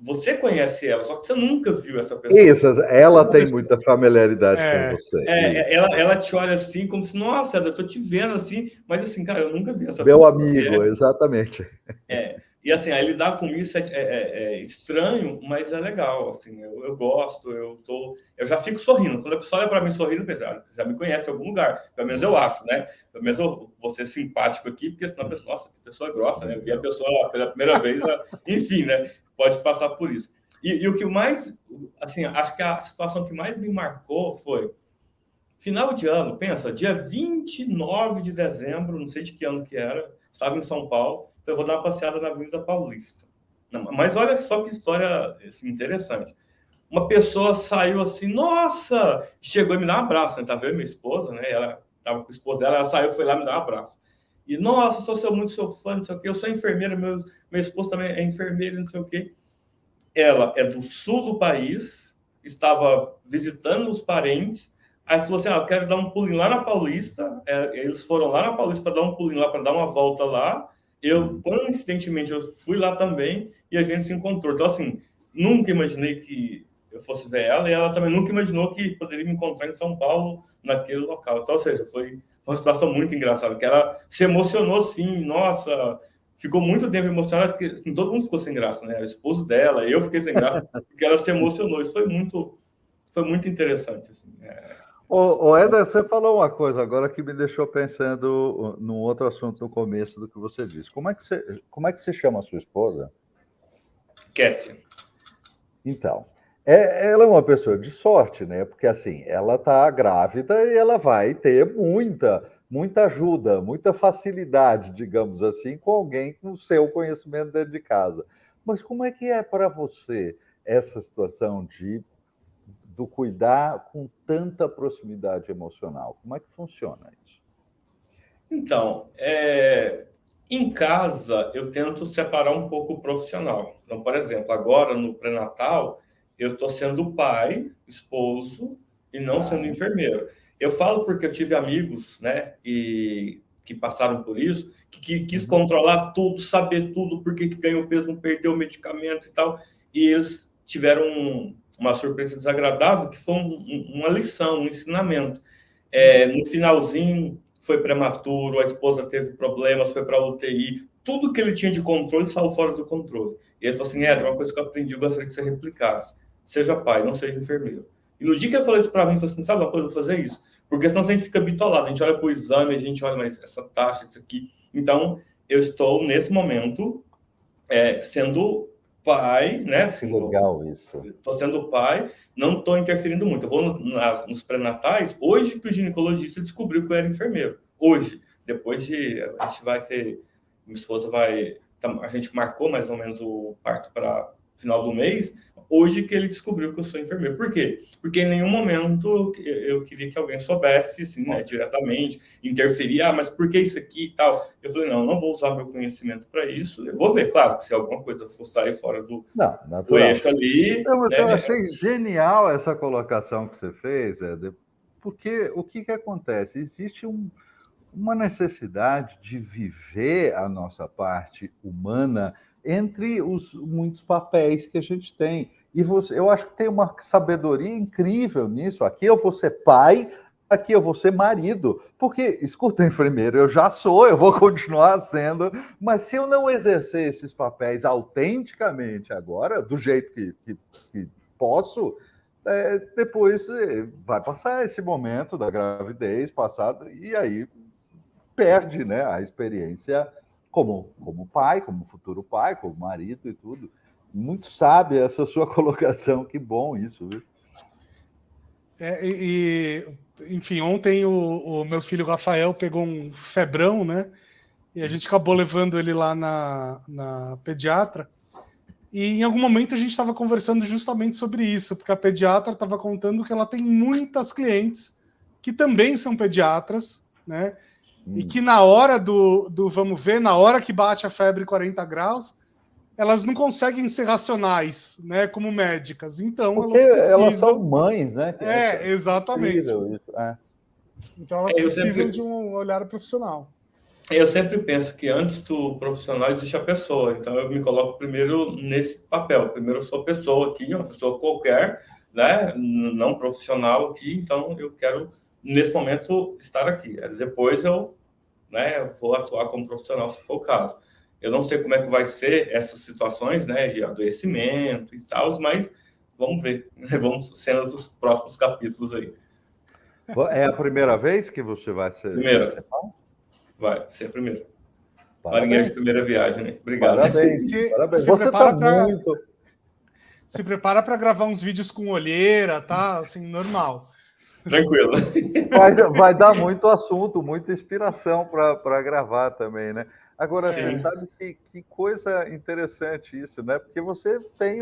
você conhece ela, só que você nunca viu essa pessoa. Isso, ela tem muita familiaridade com você. Ela te olha assim, como se, nossa, eu tô te vendo assim, mas assim, cara, eu nunca vi essa Meu pessoa. amigo, exatamente. E assim, aí lidar com isso é estranho, mas é legal, assim, eu gosto, eu já fico sorrindo. Quando a pessoa olha para mim sorrindo, pensa, já me conhece em algum lugar, pelo menos eu acho, né? Pelo menos eu vou ser simpático aqui, porque senão a pessoa, nossa, que pessoa grossa, né? Eu vi a pessoa pela primeira vez, enfim, né? Pode passar por isso. E o que mais, assim, acho que a situação que mais me marcou foi final de ano, pensa, dia 29 de dezembro, não sei de que ano que era, estava em São Paulo, então eu vou dar uma passeada na Avenida Paulista. Mas olha só que história assim, interessante. Uma pessoa saiu assim, nossa! Chegou e me dá um abraço, né? Tá vendo minha esposa, né? Ela estava com a esposa dela, ela saiu, foi lá me dar um abraço. E, nossa, sou muito seu fã, não sei o quê. Eu sou enfermeira, meu esposo também é enfermeiro, não sei o quê. Ela é do sul do país, estava visitando os parentes, aí falou assim, eu quero dar um pulinho lá na Paulista. Eles foram lá na Paulista para dar um pulinho lá, para dar uma volta lá. Eu, coincidentemente, eu fui lá também e a gente se encontrou. Então, assim, nunca imaginei que eu fosse ver ela e ela também nunca imaginou que poderia me encontrar em São Paulo, naquele local. Então, ou seja, foi uma situação muito engraçada, que ela se emocionou, sim, nossa, ficou muito tempo emocionada, porque assim, todo mundo ficou sem graça, né? O esposo dela, eu fiquei sem graça, porque ela se emocionou. Isso foi muito interessante, assim. Ô, Éder, você falou uma coisa agora que me deixou pensando num outro assunto no começo do que você disse. Como é que você chama a sua esposa? Kessia. Então, ela é uma pessoa de sorte, né? Porque assim, ela está grávida e ela vai ter muita ajuda, muita facilidade, digamos assim, com alguém com o seu conhecimento dentro de casa. Mas como é que é para você essa situação do cuidar com tanta proximidade emocional? Como é que funciona isso? Então, em casa, eu tento separar um pouco o profissional. Então, por exemplo, agora no pré-natal, eu estou sendo pai, esposo, e não sendo enfermeiro. Eu falo porque eu tive amigos, né, que passaram por isso, que quis controlar tudo, saber tudo, por que ganhou peso, não perdeu o medicamento e tal, e eles tiveram uma surpresa desagradável, que foi uma lição, um ensinamento. No finalzinho, foi prematuro, a esposa teve problemas, foi para a UTI, tudo que ele tinha de controle saiu fora do controle. E ele falou assim, uma coisa que eu aprendi, eu gostaria que você replicasse. Seja pai, não seja enfermeiro. E no dia que ele falou isso para mim, ele falou assim, sabe uma coisa, eu vou fazer isso. Porque senão a gente fica bitolado, a gente olha para o exame, a gente olha, mas essa taxa, isso aqui. Então, eu estou, nesse momento, sendo pai, né? Assim, legal isso. Estou sendo pai, não estou interferindo muito. Eu vou nos pré-natais, hoje que o ginecologista descobriu que eu era enfermeiro. Hoje, depois de... A gente vai ter... Minha esposa vai... A gente marcou mais ou menos o parto para final do mês, hoje que ele descobriu que eu sou enfermeiro. Por quê? Porque em nenhum momento eu queria que alguém soubesse, assim, né, diretamente, interferir, mas por que isso aqui e tal? Eu falei, não vou usar meu conhecimento para isso. Eu vou ver, claro, que se alguma coisa for sair fora do eixo ali... Não, mas eu achei genial essa colocação que você fez, Éder, porque o que acontece? Existe uma necessidade de viver a nossa parte humana entre os muitos papéis que a gente tem. E eu acho que tem uma sabedoria incrível nisso. Aqui eu vou ser pai, aqui eu vou ser marido, porque, escuta, enfermeiro, eu já sou, eu vou continuar sendo, mas se eu não exercer esses papéis autenticamente agora, do jeito que posso, depois vai passar esse momento da gravidez passado, e aí perde, né, a experiência como pai, como futuro pai, como marido e tudo. Muito sábia essa sua colocação, que bom isso, viu? Enfim, ontem o meu filho Rafael pegou um febrão, né? E a gente acabou levando ele lá na pediatra. E em algum momento a gente estava conversando justamente sobre isso, porque a pediatra estava contando que ela tem muitas clientes que também são pediatras, né? E que na hora do vamos ver, na hora que bate a febre 40 graus, elas não conseguem ser racionais, né, como médicas. Então, porque elas precisam... elas são mães, né? Exatamente. Isso. Então, elas precisam de um olhar profissional. Eu sempre penso que antes do profissional existe a pessoa. Então, eu me coloco primeiro nesse papel. Primeiro, eu sou pessoa aqui, uma pessoa qualquer, né, não profissional aqui. Então, eu quero, nesse momento, estar aqui. Depois, eu, né, vou atuar como profissional, se for o caso. Eu não sei como é que vai ser essas situações, né, de adoecimento e tal, mas vamos ver. Vamos sendo dos próximos capítulos aí. É a primeira vez que você vai ser pai? Vai ser a primeira. Marinheiro de primeira viagem, né? Obrigado. Parabéns. Você está muito... Se prepara para gravar uns vídeos com olheira, tá? Assim, normal. Tranquilo. Vai dar muito assunto, muita inspiração para gravar também, né? Agora, você sabe que coisa interessante isso, né? Porque você tem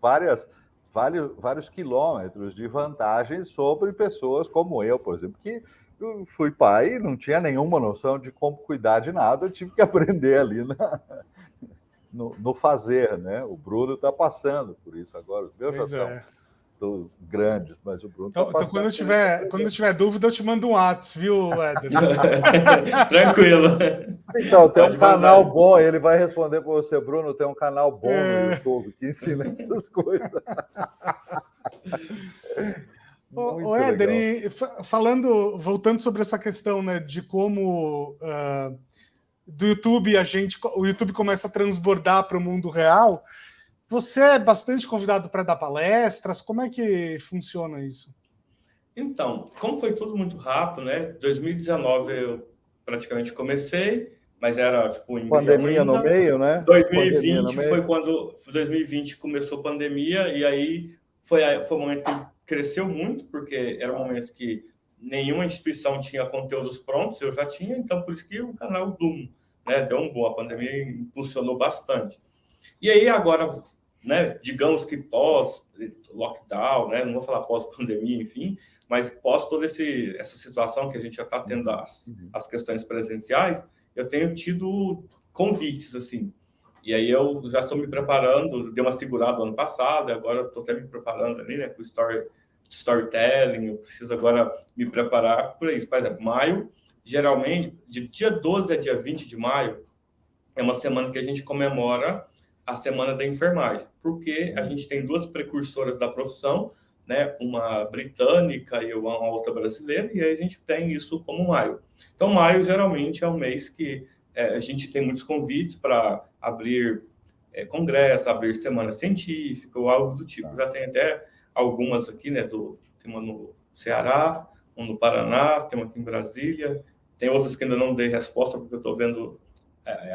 vários quilômetros de vantagem sobre pessoas como eu, por exemplo, que eu fui pai e não tinha nenhuma noção de como cuidar de nada, eu tive que aprender ali no fazer, né? O Bruno está passando por isso agora, os meus já são grandes, mas o Bruno está passando. Então, quando eu tiver dúvida, eu te mando um WhatsApp, viu, Éder? Tranquilo. Então, tem um canal bom, ele vai responder para você, Bruno, tem um canal bom no YouTube que ensina essas coisas. Ô Éder, e voltando sobre essa questão, né, de como do YouTube o YouTube começa a transbordar para o mundo real, você é bastante convidado para dar palestras, como é que funciona isso? Então, como foi tudo muito rápido, né, 2019 eu praticamente comecei, mas era tipo em pandemia no meio, né? 2020 foi quando 2020 começou a pandemia e aí foi o momento que cresceu muito, porque era um momento que nenhuma instituição tinha conteúdos prontos, eu já tinha, então por isso que o canal Bloom, né, deu um boom, a pandemia impulsionou bastante. E aí agora, né, digamos que pós-lockdown, né, não vou falar pós-pandemia, enfim, mas pós toda essa situação que a gente já está tendo as questões presenciais, eu tenho tido convites, assim. E aí eu já estou me preparando, dei uma segurada ano passado, agora estou até me preparando ali, né, com storytelling, eu preciso agora me preparar por isso. Por exemplo, maio, geralmente, de dia 12 a dia 20 de maio, é uma semana que a gente comemora a Semana da Enfermagem, porque a gente tem duas precursoras da profissão, né, uma britânica e uma outra brasileira, e aí a gente tem isso como maio. Então, maio geralmente é um mês que a gente tem muitos convites para abrir congresso, abrir semana científica ou algo do tipo. Já tem até algumas aqui, né, tem uma no Ceará, uma no Paraná, tem uma aqui em Brasília, tem outras que ainda não dei resposta porque eu estou vendo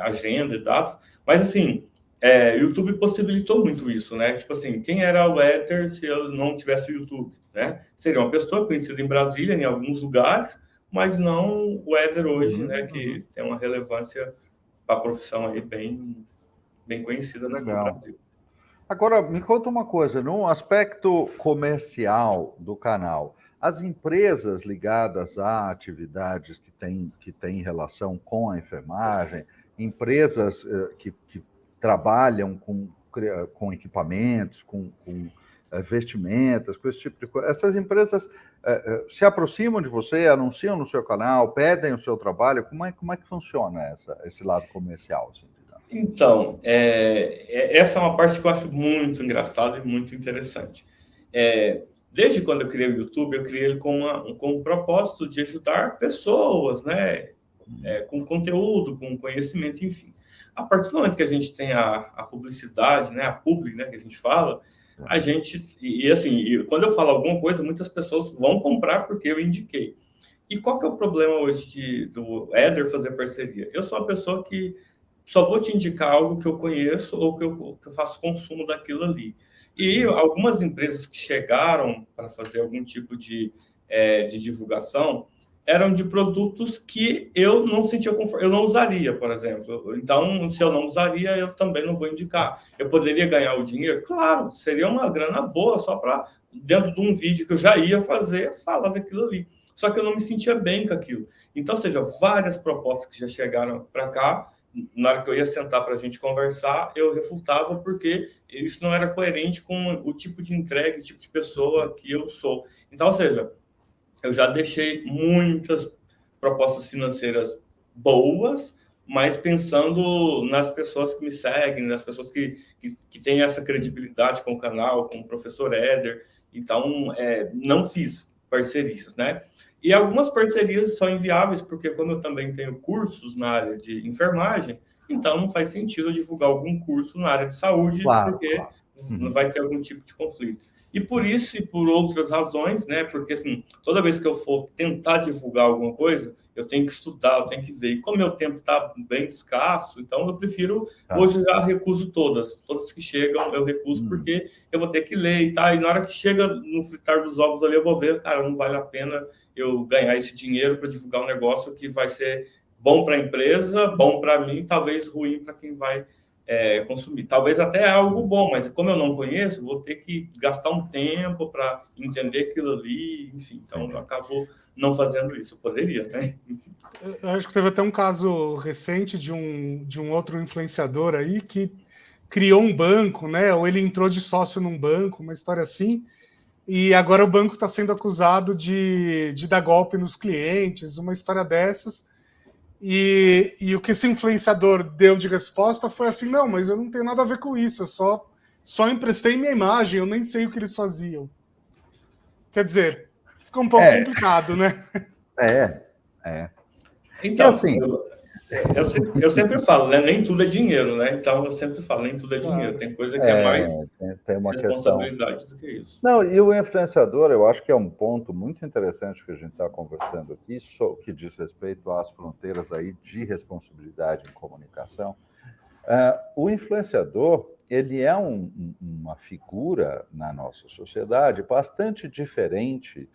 agenda e dados, mas assim, o YouTube possibilitou muito isso, né? Tipo assim, quem era o Éder se eu não tivesse o YouTube, né? Seria uma pessoa conhecida em Brasília, em alguns lugares, mas não o Éder hoje, né? Que tem uma relevância para a profissão aí bem conhecida no Brasil. Agora, me conta uma coisa, no aspecto comercial do canal, as empresas ligadas a atividades que têm relação com a enfermagem, empresas que trabalham com equipamentos, com vestimentas, com esse tipo de coisa. Essas empresas se aproximam de você, anunciam no seu canal, pedem o seu trabalho. Como é que funciona esse lado comercial? Assim, então, essa é uma parte que eu acho muito engraçada e muito interessante. desde quando eu criei o YouTube, eu criei ele com um propósito de ajudar pessoas, né? Com conteúdo, com conhecimento, enfim. A partir do momento que a gente tem a publicidade, né? A publi, né? Que a gente fala, a gente... assim, quando eu falo alguma coisa, muitas pessoas vão comprar porque eu indiquei. E qual que é o problema hoje do Éder fazer parceria? Eu sou uma pessoa que só vou te indicar algo que eu conheço ou que eu faço consumo daquilo ali. E algumas empresas que chegaram para fazer algum tipo de divulgação eram de produtos que eu não sentia conforto, eu não usaria, por exemplo. Então, se eu não usaria, eu também não vou indicar. Eu poderia ganhar o dinheiro? Claro, seria uma grana boa só para, dentro de um vídeo que eu já ia fazer, falar daquilo ali. Só que eu não me sentia bem com aquilo. Então, ou seja, várias propostas que já chegaram para cá, na hora que eu ia sentar para a gente conversar, eu refutava porque isso não era coerente com o tipo de entrega, o tipo de pessoa que eu sou. Então, ou seja, eu já deixei muitas propostas financeiras boas, mas pensando nas pessoas que me seguem, nas pessoas que têm essa credibilidade com o canal, com o professor Éder. Então, não fiz parcerias, né? E algumas parcerias são inviáveis, porque como eu também tenho cursos na área de enfermagem, então não faz sentido eu divulgar algum curso na área de saúde, Claro, porque claro. não vai ter algum tipo de conflito. E por isso e por outras razões, né? Porque assim, toda vez que eu for tentar divulgar alguma coisa, eu tenho que estudar, eu tenho que ver. E como meu tempo está bem escasso, então eu prefiro, hoje já recuso todas que chegam eu recuso, porque eu vou ter que ler e tal. E na hora que chega no fritar dos ovos ali, eu vou ver, cara, não vale a pena eu ganhar esse dinheiro para divulgar um negócio que vai ser bom para a empresa, bom para mim, talvez ruim para quem vai consumir. Talvez até é algo bom, mas como eu não conheço, vou ter que gastar um tempo para entender aquilo ali, enfim. Então, eu acabo não fazendo isso. Eu poderia, né? Enfim. Eu acho que teve até um caso recente de um outro influenciador aí que criou um banco, né? Ou ele entrou de sócio num banco, uma história assim, e agora o banco está sendo acusado de dar golpe nos clientes, uma história dessas. E o que esse influenciador deu de resposta foi assim: não, mas eu não tenho nada a ver com isso, eu só emprestei minha imagem, eu nem sei o que eles faziam. Quer dizer, fica um pouco complicado, né? Então, E assim, eu sempre falo, né? Nem tudo é dinheiro, né? Então, eu sempre falo, nem tudo é dinheiro. Claro. Tem coisa que é mais tem uma questão. responsabilidade do que isso. Não, e o influenciador, eu acho que é um ponto muito interessante que a gente está conversando aqui, que diz respeito às fronteiras aí de responsabilidade em comunicação. O influenciador, ele é uma figura na nossa sociedade bastante diferente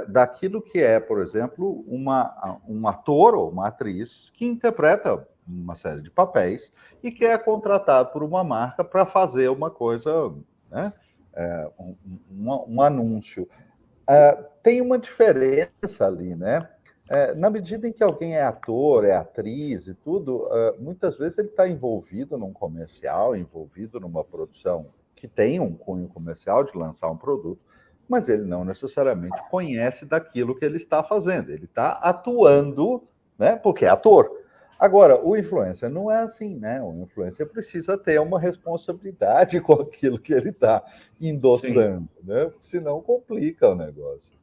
daquilo que é, por exemplo, um ator ou uma atriz que interpreta uma série de papéis e que é contratado por uma marca para fazer uma coisa, né? Um anúncio. Tem uma diferença ali, né? Na medida em que alguém é ator, é atriz e tudo, muitas vezes ele está envolvido num comercial, envolvido numa produção que tem um cunho comercial de lançar um produto, mas ele não necessariamente conhece daquilo que ele está fazendo. Ele está atuando, né? Porque é ator. Agora, o influencer não é assim, né? O influencer precisa ter uma responsabilidade com aquilo que ele está endossando, né? Senão complica o negócio.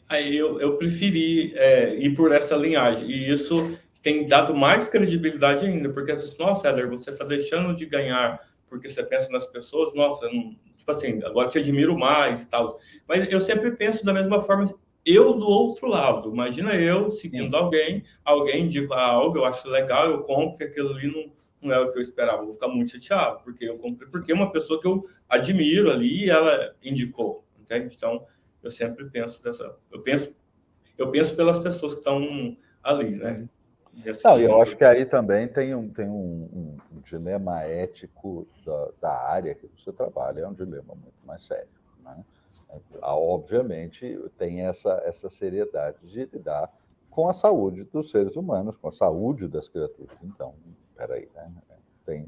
Aí eu preferi ir por essa linhagem. E isso tem dado mais credibilidade ainda, porque, nossa, Éder, você está deixando de ganhar porque você pensa nas pessoas, nossa, não, tipo assim, agora te admiro mais e tal. Mas eu sempre penso da mesma forma, eu do outro lado. Imagina eu seguindo alguém indica algo, eu acho legal, eu compro, porque aquilo ali não é o que eu esperava. Eu vou ficar muito chateado, porque eu comprei, porque uma pessoa que eu admiro ali, ela indicou, entende? Então, eu sempre penso eu penso pelas pessoas que estão ali, né? Não, eu acho que aí também tem um dilema ético da área que você trabalha, é um dilema muito mais sério, né? Obviamente tem essa seriedade de lidar com a saúde dos seres humanos, com a saúde das criaturas. Então, peraí, né? Tem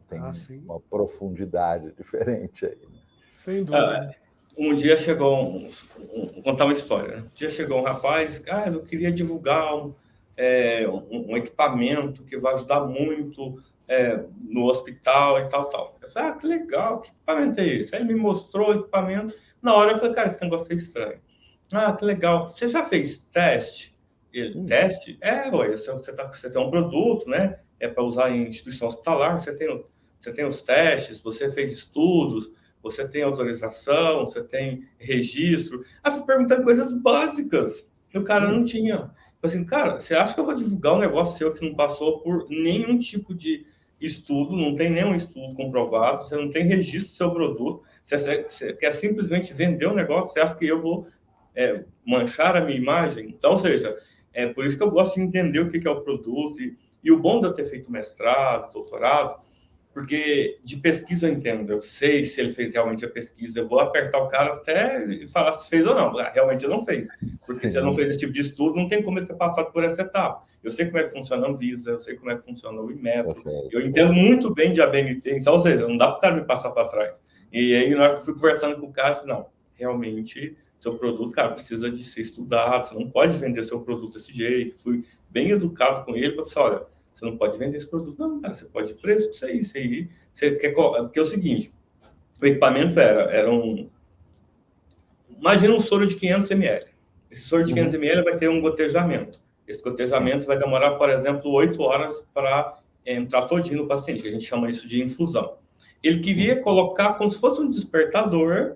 uma profundidade diferente aí. Né? Sem dúvida. Um dia chegou vou contar uma história. Né? Um dia chegou um rapaz, eu queria divulgar um equipamento que vai ajudar muito no hospital e tal. Eu falei, que legal, que equipamento é esse? Aí ele me mostrou o equipamento. Na hora eu falei, cara, esse negócio é estranho. Que legal. Você já fez teste? Ele, teste? Você tem um produto, né? É para usar em instituição hospitalar, você tem os testes, você fez estudos, você tem autorização, você tem registro. Aí fui perguntando coisas básicas que o cara não tinha. Falei assim, cara, você acha que eu vou divulgar um negócio seu que não passou por nenhum tipo de estudo, não tem nenhum estudo comprovado, você não tem registro do seu produto, você quer simplesmente vender um negócio, você acha que eu vou manchar a minha imagem? Então, ou seja, é por isso que eu gosto de entender o que é o produto e o bom de eu ter feito mestrado, doutorado, porque de pesquisa eu entendo, eu sei se ele fez realmente a pesquisa, eu vou apertar o cara até falar se fez ou não. Realmente ele não fez, porque se ele não fez esse tipo de estudo, não tem como ele ter passado por essa etapa. Eu sei como é que funciona a Anvisa, eu sei como é que funciona o Inmetro, eu entendo muito bem de ABNT, então, ou seja, não dá para o cara me passar para trás. E aí, na hora que eu fui conversando com o cara, eu falei, não, realmente, seu produto, cara, precisa de ser estudado, você não pode vender seu produto desse jeito. Fui bem educado com ele, para falar, olha, você não pode vender esse produto. Não, cara, você pode preço, isso aí. Você quer... Porque é o seguinte, o equipamento era um... Imagina um soro de 500 ml. Esse soro de 500 ml vai ter um gotejamento. Esse gotejamento vai demorar, por exemplo, 8 horas para entrar todinho no paciente. A gente chama isso de infusão. Ele queria colocar como se fosse um despertador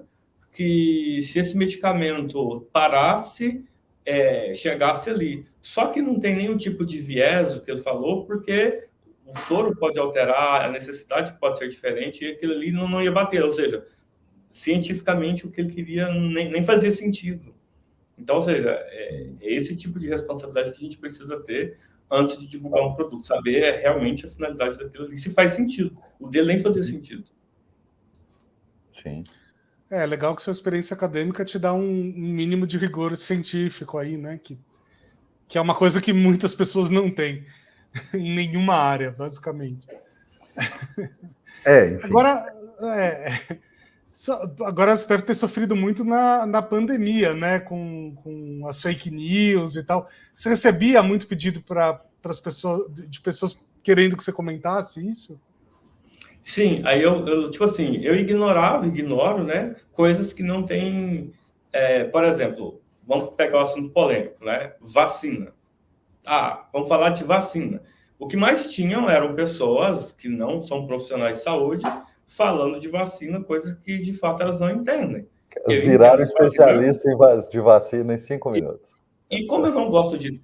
que, se esse medicamento parasse, chegasse ali. Só que não tem nenhum tipo de viés, o que ele falou, porque o soro pode alterar, a necessidade pode ser diferente, e aquilo ali não ia bater. Ou seja, cientificamente, o que ele queria nem fazia sentido. Então, ou seja, é esse tipo de responsabilidade que a gente precisa ter antes de divulgar um produto. Saber realmente a finalidade daquilo ali, se faz sentido. O dele nem fazia sentido. Sim. É legal que sua experiência acadêmica te dá um mínimo de rigor científico aí, né? Que é uma coisa que muitas pessoas não têm em nenhuma área, basicamente. Enfim. Agora você deve ter sofrido muito na pandemia, né? Com as fake news e tal. Você recebia muito pedido de pessoas querendo que você comentasse isso? Sim, aí eu tipo assim, eu ignoro, né? Coisas que não tem. Por exemplo, vamos pegar o assunto polêmico, né? Vacina. Vamos falar de vacina. O que mais tinham eram pessoas que não são profissionais de saúde falando de vacina, coisas que de fato elas não entendem. Eles viraram especialistas de vacina em 5 minutos. E como eu não gosto de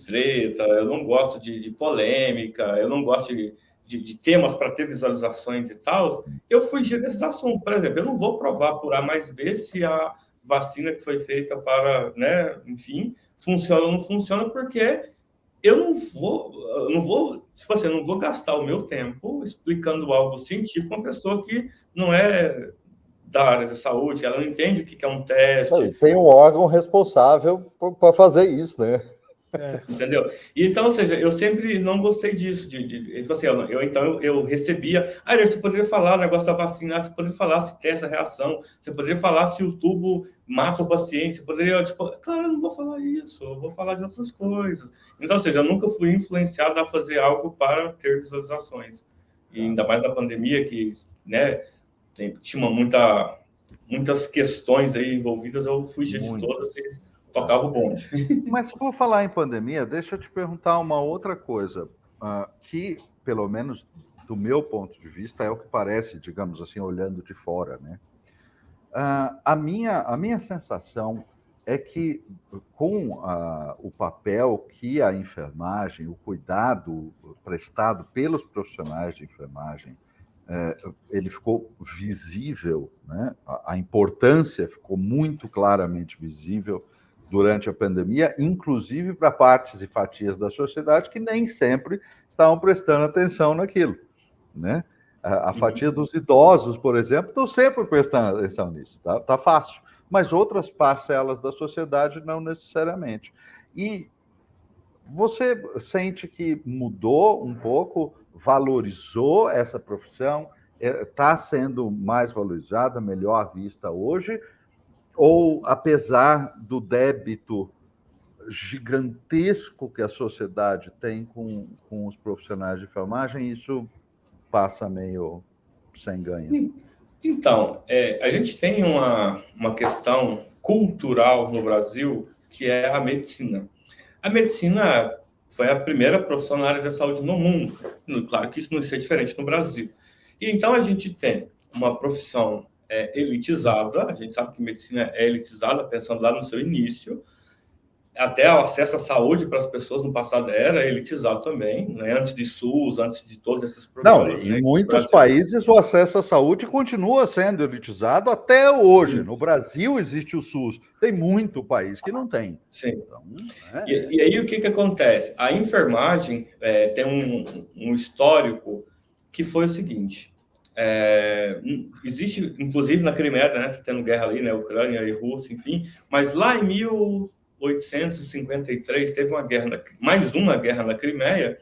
treta, eu não gosto de polêmica, eu não gosto de temas para ter visualizações e tal, eu fugi desses assuntos. Por exemplo, eu não vou provar por A mais B se a vacina que foi feita para, né, enfim, funciona ou não funciona, porque eu não vou, tipo assim, eu não vou gastar o meu tempo explicando algo científico com uma pessoa que não é da área da saúde, ela não entende o que é um teste. Tem um órgão responsável para fazer isso, né? Entendeu? E, então, ou seja, eu sempre não gostei disso. Tipo assim, eu recebia. Você poderia falar o negócio da vacina, você poderia falar se tem essa reação, você poderia falar se o tubo mata o paciente, você poderia. Tipo, claro, eu não vou falar isso, eu vou falar de outras coisas. Então, ou seja, eu nunca fui influenciado a fazer algo para ter visualizações. E ainda mais na pandemia, que, né, tinha muitas questões aí envolvidas, eu fugia de todas e tocava o bonde. Mas por falar em pandemia, deixa eu te perguntar uma outra coisa, que, pelo menos do meu ponto de vista, é o que parece, digamos assim, olhando de fora, né? A minha sensação é que, com o papel que a enfermagem, o cuidado prestado pelos profissionais de enfermagem, ele ficou visível, né? A importância ficou muito claramente visível durante a pandemia, inclusive para partes e fatias da sociedade que nem sempre estavam prestando atenção naquilo, né? A fatia dos idosos, por exemplo, estão sempre prestando atenção nisso, tá fácil. Mas outras parcelas da sociedade não necessariamente. E você sente que mudou um pouco, valorizou essa profissão, está sendo mais valorizada, melhor vista hoje? Ou, apesar do débito gigantesco que a sociedade tem com os profissionais de enfermagem, isso passa meio sem ganho. Então, a gente tem uma questão cultural no Brasil, que é a medicina. A medicina foi a primeira profissão na área da saúde no mundo. Claro que isso não é diferente no Brasil. E então a gente tem uma profissão elitizada, a gente sabe que medicina é elitizada, pensando lá no seu início, até o acesso à saúde para as pessoas no passado era elitizado também, né? Antes de SUS, antes de todos esses programas. Não, em muitos países o acesso à saúde continua sendo elitizado até hoje. Sim. No Brasil existe o SUS, tem muito país que não tem. Sim. Então, e aí o que acontece? A enfermagem tem um histórico que foi o seguinte, existe, inclusive na Crimeia, né, tendo guerra ali, né, Ucrânia e Rússia, enfim, mas lá em 1853 teve mais uma guerra na Crimeia,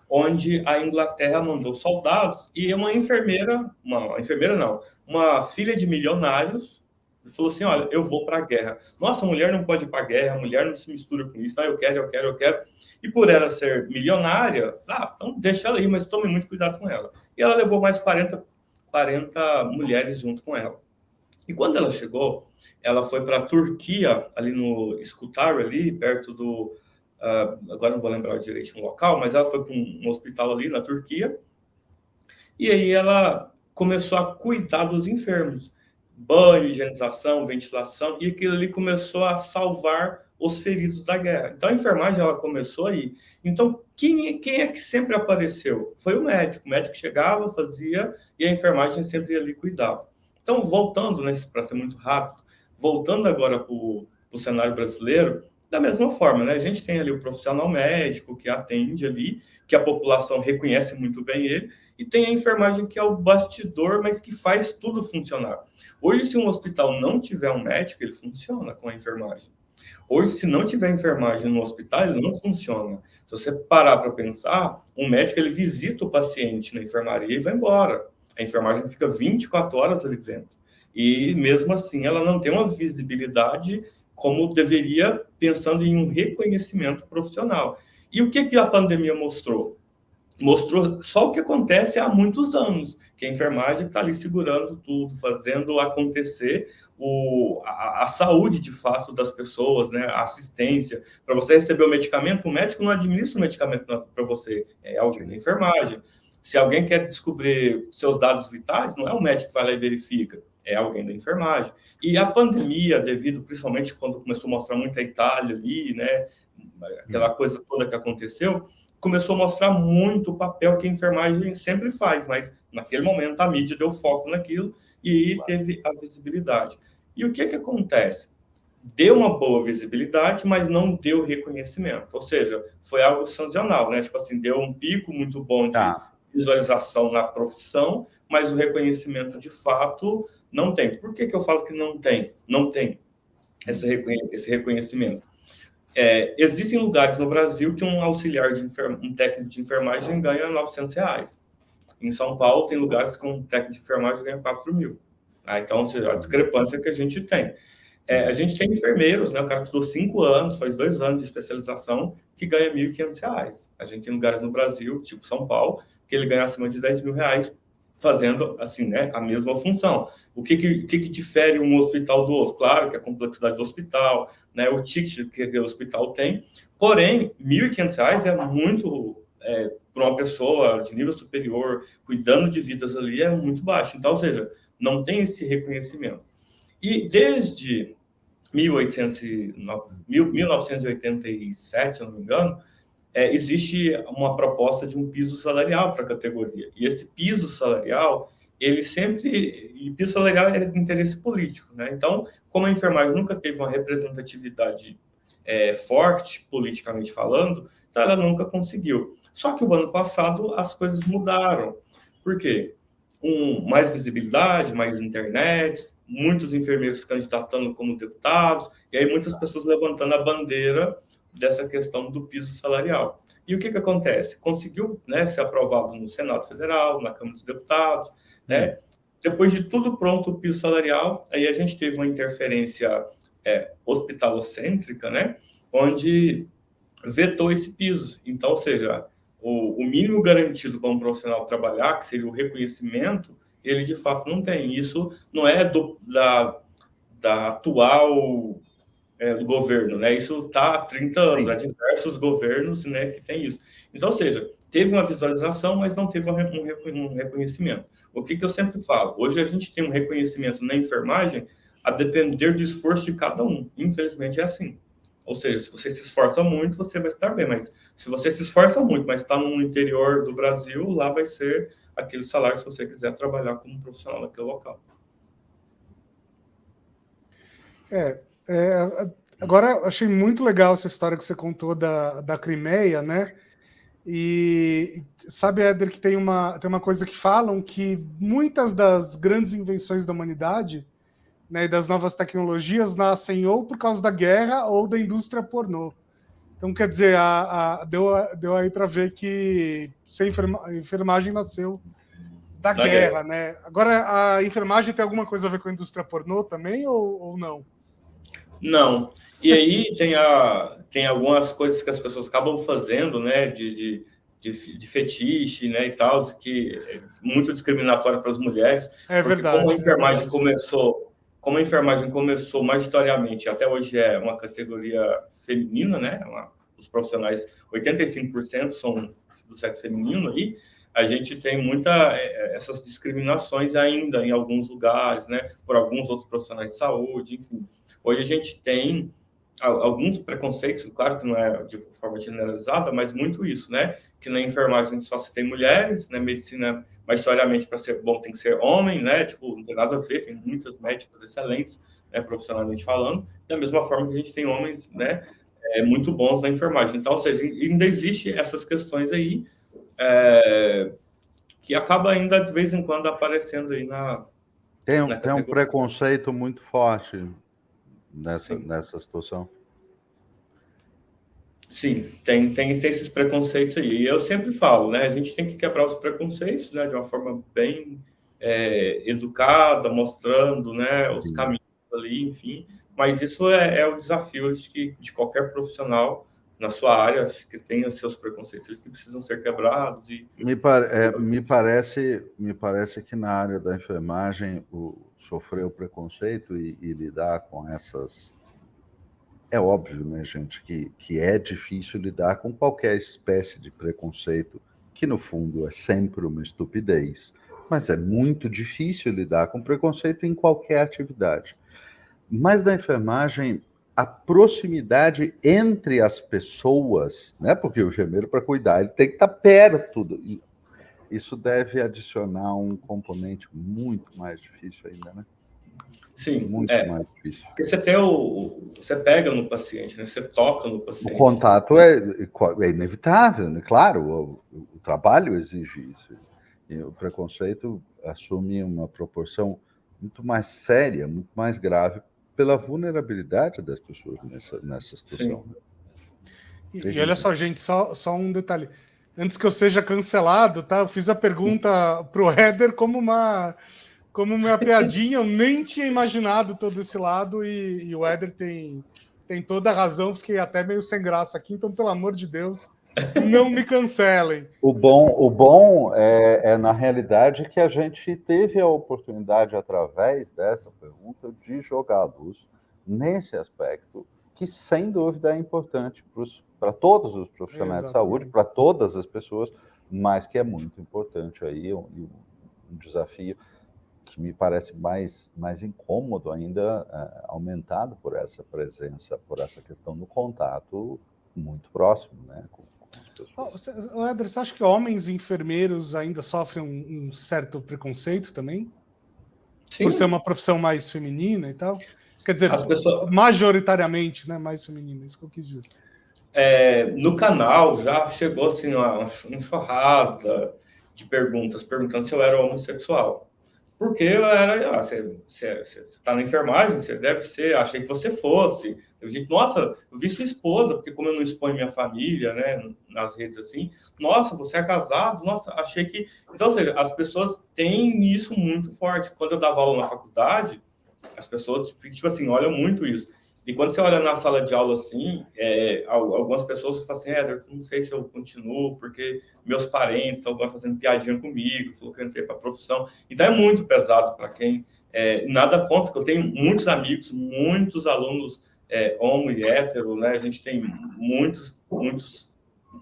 onde a Inglaterra mandou soldados e uma filha de milionários falou assim, olha, eu vou para a guerra. Nossa, a mulher não pode ir para a guerra, a mulher não se mistura com isso. Eu quero. E por ela ser milionária, então deixa ela ir, mas tome muito cuidado com ela. E ela levou mais 40 mulheres junto com ela. E quando ela chegou, ela foi para a Turquia, ali no Scutari, ali perto do... agora não vou lembrar direito o local, mas ela foi para um hospital ali na Turquia. E aí ela começou a cuidar dos enfermos. Banho, higienização, ventilação, e aquilo ali começou a salvar os feridos da guerra. Então a enfermagem ela começou aí. Então quem é que sempre apareceu? Foi o médico. O médico chegava, fazia, e a enfermagem sempre ali cuidava. Então, voltando, né, para ser muito rápido, voltando agora para o cenário brasileiro, da mesma forma, né, a gente tem ali o profissional médico que atende ali, que a população reconhece muito bem ele, e tem a enfermagem que é o bastidor, mas que faz tudo funcionar. Hoje, se um hospital não tiver um médico, ele funciona com a enfermagem. Hoje, se não tiver enfermagem no hospital, ele não funciona. Se você parar para pensar, um médico ele visita o paciente na enfermaria e vai embora. A enfermagem fica 24 horas ali dentro. E, mesmo assim, ela não tem uma visibilidade como deveria, pensando em um reconhecimento profissional. E o que a pandemia mostrou? Mostrou só o que acontece há muitos anos, que a enfermagem está ali segurando tudo, fazendo acontecer a saúde, de fato, das pessoas, né? A assistência. Para você receber o medicamento, o médico não administra o medicamento para você, é alguém da enfermagem. Se alguém quer descobrir seus dados vitais, não é o médico que vai lá e verifica, é alguém da enfermagem. E a pandemia, devido principalmente quando começou a mostrar muito a Itália ali, né, aquela coisa toda que aconteceu, começou a mostrar muito o papel que a enfermagem sempre faz, mas naquele momento a mídia deu foco naquilo e teve a visibilidade. E o que acontece? Deu uma boa visibilidade, mas não deu reconhecimento. Ou seja, foi algo sazonal, né? Tipo assim, deu um pico muito bom de visualização na profissão, mas o reconhecimento de fato não tem. Por que eu falo que não tem? Não tem esse reconhecimento. Existem lugares no Brasil que um auxiliar um técnico de enfermagem ganha R$900. Em São Paulo, tem lugares que um técnico de enfermagem ganha 4 mil. Então, a discrepância que a gente tem. A gente tem enfermeiros, né? O cara que estudou 5 anos, faz 2 anos de especialização, que ganha R$1.500. A gente tem lugares no Brasil, tipo São Paulo, que ele ganha acima de R$10.000 fazendo, assim, né, a mesma função. O que difere um hospital do outro? Claro que a complexidade do hospital, né, o ticket que o hospital tem, porém, R$1.500 é muito, para uma pessoa de nível superior, cuidando de vidas ali, é muito baixo. Então, ou seja, não tem esse reconhecimento. E desde 1987, se eu não me engano, existe uma proposta de um piso salarial para a categoria. E esse piso salarial, piso salarial é de interesse político, né? Então, como a enfermagem nunca teve uma representatividade forte, politicamente falando, então ela nunca conseguiu. Só que o ano passado as coisas mudaram. Por quê? Mais visibilidade, mais internet, muitos enfermeiros se candidatando como deputados, e aí muitas pessoas levantando a bandeira dessa questão do piso salarial. E o que acontece? Conseguiu, né, ser aprovado no Senado Federal, na Câmara dos Deputados, né? Depois de tudo pronto o piso salarial, aí a gente teve uma interferência hospitalocêntrica, né? onde vetou esse piso. Então, ou seja, o mínimo garantido para um profissional trabalhar, que seria o reconhecimento, ele de fato não tem. Isso não é da atual do governo, né? Isso está há 30 anos, há diversos governos, né, que tem isso. Então, ou seja, teve uma visualização, mas não teve um reconhecimento. O que eu sempre falo? Hoje a gente tem um reconhecimento na enfermagem a depender do esforço de cada um. Infelizmente é assim. Ou seja, se você se esforça muito, você vai estar bem. Mas se você se esforça muito, mas está no interior do Brasil, lá vai ser aquele salário se você quiser trabalhar como profissional naquele local. Agora, achei muito legal essa história que você contou da Crimeia, né? E sabe, Éder, que tem uma coisa que falam que muitas das grandes invenções da humanidade, né, e das novas tecnologias nascem ou por causa da guerra ou da indústria pornô. Então, quer dizer, deu aí para ver que a enfermagem nasceu da guerra, né? Agora, a enfermagem tem alguma coisa a ver com a indústria pornô também ou não? Não. E aí tem algumas coisas que as pessoas acabam fazendo, né, de fetiche, né, e tal, que é muito discriminatório para as mulheres. É verdade. Como a enfermagem começou majoritariamente, até hoje é uma categoria feminina, né, os profissionais, 85% são do sexo feminino, e a gente tem essas discriminações ainda em alguns lugares, né, por alguns outros profissionais de saúde, enfim. Hoje a gente tem alguns preconceitos, claro que não é de forma generalizada, mas muito isso, né? Que na enfermagem só se tem mulheres, na medicina, majoritariamente, para ser bom, tem que ser homem, né? Tipo, não tem nada a ver, tem muitas médicas excelentes, né, profissionalmente falando, da mesma forma que a gente tem homens, né, muito bons na enfermagem. Então, ou seja, ainda existe essas questões aí, que acaba ainda de vez em quando aparecendo aí na Tem um preconceito muito forte nessa situação. Sim, tem esses preconceitos aí. E eu sempre falo, né? A gente tem que quebrar os preconceitos, né? De uma forma bem educada, mostrando, né? Os caminhos ali, enfim. Mas isso é o desafio de qualquer profissional na sua área, que tem os seus preconceitos que precisam ser quebrados. Me parece que na área da enfermagem sofrer o preconceito e lidar com essas... É óbvio, né, gente, que é difícil lidar com qualquer espécie de preconceito, que no fundo é sempre uma estupidez, mas é muito difícil lidar com preconceito em qualquer atividade. Mas na enfermagem, a proximidade entre as pessoas, né, porque o enfermeiro, para cuidar, ele tem que estar perto. Isso deve adicionar um componente muito mais difícil ainda, né? Sim, muito mais difícil. Porque você pega no paciente, né? Você toca no paciente. O contato é inevitável, né? Claro, o trabalho exige isso. E o preconceito assume uma proporção muito mais séria, muito mais grave pela vulnerabilidade das pessoas nessa situação. E olha só, gente, só um detalhe. Antes que eu seja cancelado, tá? Eu fiz a pergunta pro Éder como uma piadinha, eu nem tinha imaginado todo esse lado, e o Éder tem toda a razão, fiquei até meio sem graça aqui, então, pelo amor de Deus, não me cancelem. O bom é, na realidade, que a gente teve a oportunidade, através dessa pergunta, de jogar a luz nesse aspecto, que, sem dúvida, é importante para todos os profissionais de saúde, para todas as pessoas, mas que é muito importante aí, um desafio que me parece mais incômodo ainda, aumentado por essa presença, por essa questão do contato muito próximo, né, com as pessoas. Éder, você acha que homens enfermeiros ainda sofrem um certo preconceito também? Sim. Por ser uma profissão mais feminina e tal? Quer dizer, majoritariamente, né, mais feminina, isso que eu quis dizer. No canal já chegou assim, uma enxurrada de perguntas, perguntando se eu era homossexual. Porque eu era, você está na enfermagem, você deve ser, achei que você fosse. Eu disse, nossa, eu vi sua esposa, porque como eu não exponho minha família, né, nas redes assim, nossa, você é casado, nossa, achei que... Então, ou seja, as pessoas têm isso muito forte. Quando eu dava aula na faculdade, as pessoas, tipo assim, olham muito isso. E quando você olha na sala de aula assim, algumas pessoas falam assim, não sei se eu continuo, porque meus parentes estão fazendo piadinha comigo, falou que eu entrei para a profissão. Então é muito pesado para quem... nada contra, que eu tenho muitos amigos, muitos alunos homo e hétero, né? A gente tem muitos,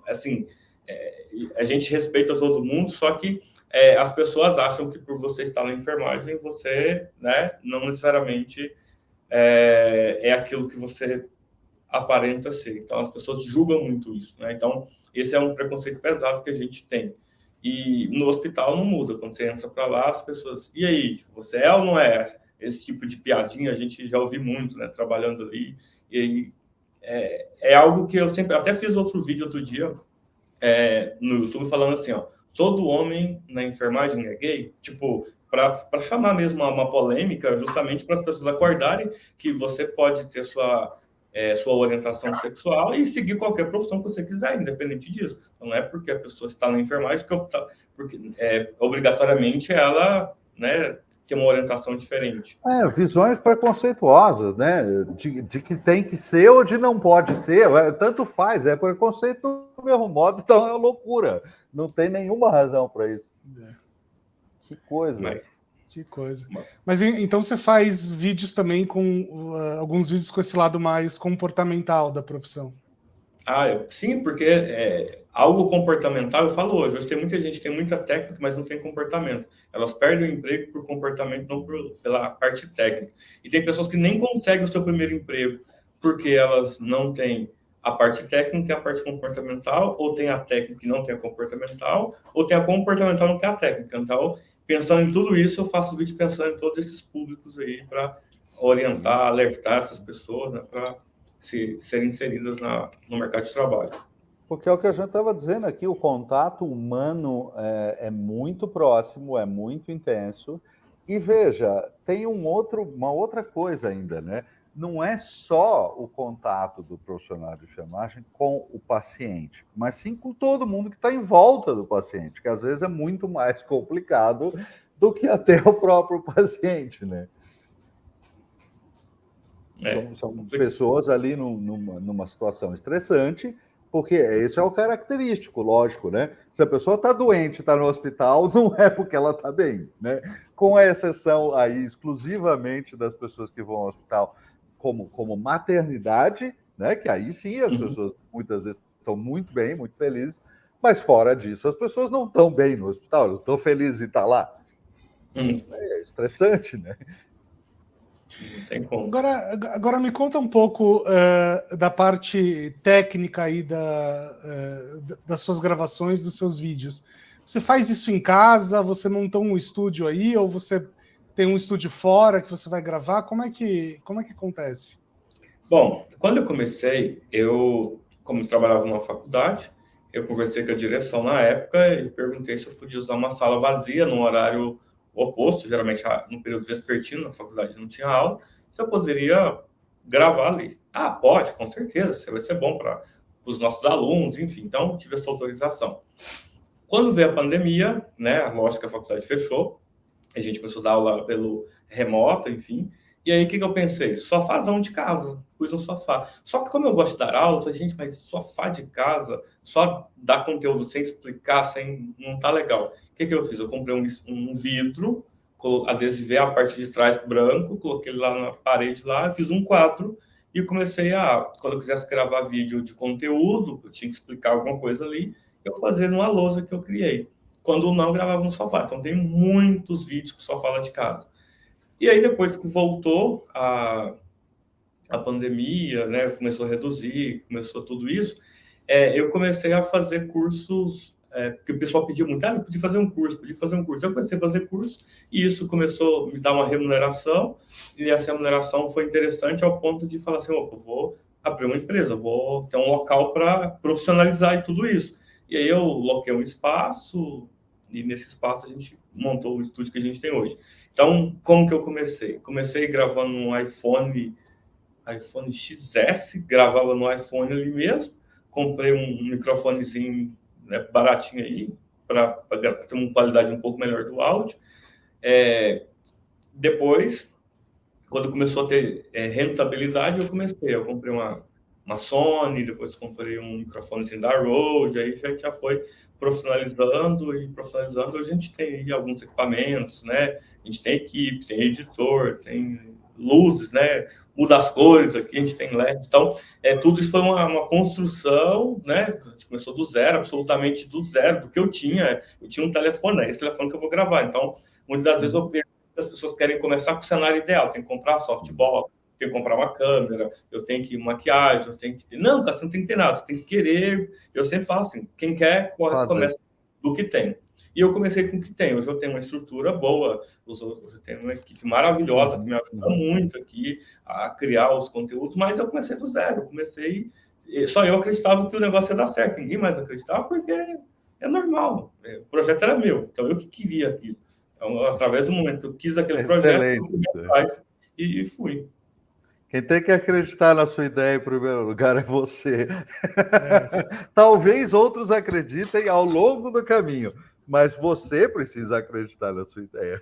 assim, a gente respeita todo mundo, só que as pessoas acham que por você estar na enfermagem, você, né, não necessariamente é aquilo que você aparenta ser. Então, as pessoas julgam muito isso, né? Então, esse é um preconceito pesado que a gente tem. E no hospital não muda. Quando você entra para lá, as pessoas... E aí, você é ou não é? Esse tipo de piadinha a gente já ouvi muito, né? Trabalhando ali. E aí, é algo que eu sempre... Até fiz outro vídeo outro dia no YouTube falando assim, ó, todo homem na enfermagem é gay? Tipo, para chamar mesmo uma polêmica, justamente para as pessoas acordarem que você pode ter sua orientação sexual e seguir qualquer profissão que você quiser, independente disso. Então, não é porque a pessoa está na enfermagem porque obrigatoriamente ela, né, tem uma orientação diferente. Visões preconceituosas, né? De que tem que ser ou de não pode ser, tanto faz, é preconceito do mesmo modo, então é loucura. Não tem nenhuma razão para isso. Que coisa. Que coisa. Mas então você faz vídeos também com alguns vídeos com esse lado mais comportamental da profissão. Sim, porque algo comportamental, eu falo hoje tem muita gente que tem muita técnica, mas não tem comportamento. Elas perdem o emprego por comportamento, não pela parte técnica. E tem pessoas que nem conseguem o seu primeiro emprego porque elas não têm a parte técnica e a parte comportamental, ou tem a técnica e não tem a comportamental, ou tem a comportamental e não tem a técnica. Então, pensando em tudo isso, eu faço vídeo pensando em todos esses públicos aí para orientar, alertar essas pessoas, né, para serem inseridas no mercado de trabalho. Porque é o que a gente estava dizendo aqui, o contato humano é muito próximo, é muito intenso. E veja, tem uma outra coisa ainda, né? Não é só o contato do profissional de enfermagem com o paciente, mas sim com todo mundo que está em volta do paciente, que às vezes é muito mais complicado do que até o próprio paciente, né? São pessoas ali numa situação estressante, porque esse é o característico, lógico, né? Se a pessoa está doente, está no hospital, não é porque ela está bem, né? Com a exceção aí exclusivamente das pessoas que vão ao hospital como maternidade, né? Que aí sim as pessoas muitas vezes estão muito bem, muito felizes, mas fora disso as pessoas não estão bem no hospital, elas estão felizes em estar lá. É estressante, né? Não tem como. Agora me conta um pouco da parte técnica aí das suas gravações, dos seus vídeos. Você faz isso em casa? Você montou um estúdio aí? Ou você tem um estúdio fora que você vai gravar? Como é que acontece? Bom, quando eu comecei, como trabalhava numa faculdade, eu conversei com a direção na época e perguntei se eu podia usar uma sala vazia num horário oposto, geralmente no período vespertino, na faculdade não tinha aula, se eu poderia gravar ali. Pode, com certeza, isso vai ser bom para os nossos alunos, enfim. Então, tive essa autorização. Quando veio a pandemia, né, lógico que a faculdade fechou, a gente começou a dar aula pelo remoto, enfim. E aí, o que eu pensei? Sofazão de casa. Pus um sofá. Só que como eu gosto de dar aula, eu falei, gente, mas sofá de casa, só dar conteúdo sem explicar, não tá legal. O que eu fiz? Eu comprei um vidro, adesivei a parte de trás branco, coloquei ele lá na parede, lá, fiz um quadro e comecei quando eu quisesse gravar vídeo de conteúdo, eu tinha que explicar alguma coisa ali, eu fazia numa lousa que eu criei. Quando não, gravava no sofá. Então, tem muitos vídeos que só fala de casa. E aí, depois que voltou a pandemia, né, começou a reduzir, começou tudo isso, eu comecei a fazer cursos, porque o pessoal pedia muito, eu podia fazer um curso. Eu comecei a fazer curso, e isso começou a me dar uma remuneração, e essa remuneração foi interessante ao ponto de falar assim, eu vou abrir uma empresa, vou ter um local para profissionalizar e tudo isso. E aí eu loquei um espaço, e nesse espaço a gente montou o estúdio que a gente tem hoje. Então, como que eu comecei? Comecei gravando no iPhone XS, gravava no iPhone ali mesmo, comprei um microfonezinho, né, baratinho aí, para ter uma qualidade um pouco melhor do áudio. Depois, quando começou a ter rentabilidade, eu comprei uma Sony, depois comprei um microfonezinho da Rode, aí já foi profissionalizando e profissionalizando. Hoje a gente tem aí alguns equipamentos, né? A gente tem equipe, tem editor, tem luzes, né? Muda as cores aqui, a gente tem LEDs. Então, tudo isso foi uma construção, né? A gente começou do zero, absolutamente do zero, do que eu tinha. Eu tinha um telefone, esse telefone que eu vou gravar. Então, muitas das vezes eu perco, as pessoas querem começar com o cenário ideal, tem que comprar softbox, tem que comprar uma câmera, eu tenho que ir maquiagem, eu tenho que... Não, cara, você não tem que ter nada, você tem que querer. Eu sempre falo assim, quem quer, começa do que tem. E eu comecei com o que tem. Hoje eu tenho uma estrutura boa, hoje eu tenho uma equipe maravilhosa que me ajuda muito aqui a criar os conteúdos, mas eu comecei do zero. Só eu acreditava que o negócio ia dar certo, ninguém mais acreditava, porque é normal. O projeto era meu, então eu que queria aquilo. Então, através do momento que eu quis aquele projeto, eu fui atrás e fui. Quem tem que acreditar na sua ideia em primeiro lugar é você. Talvez outros acreditem ao longo do caminho, mas você precisa acreditar na sua ideia.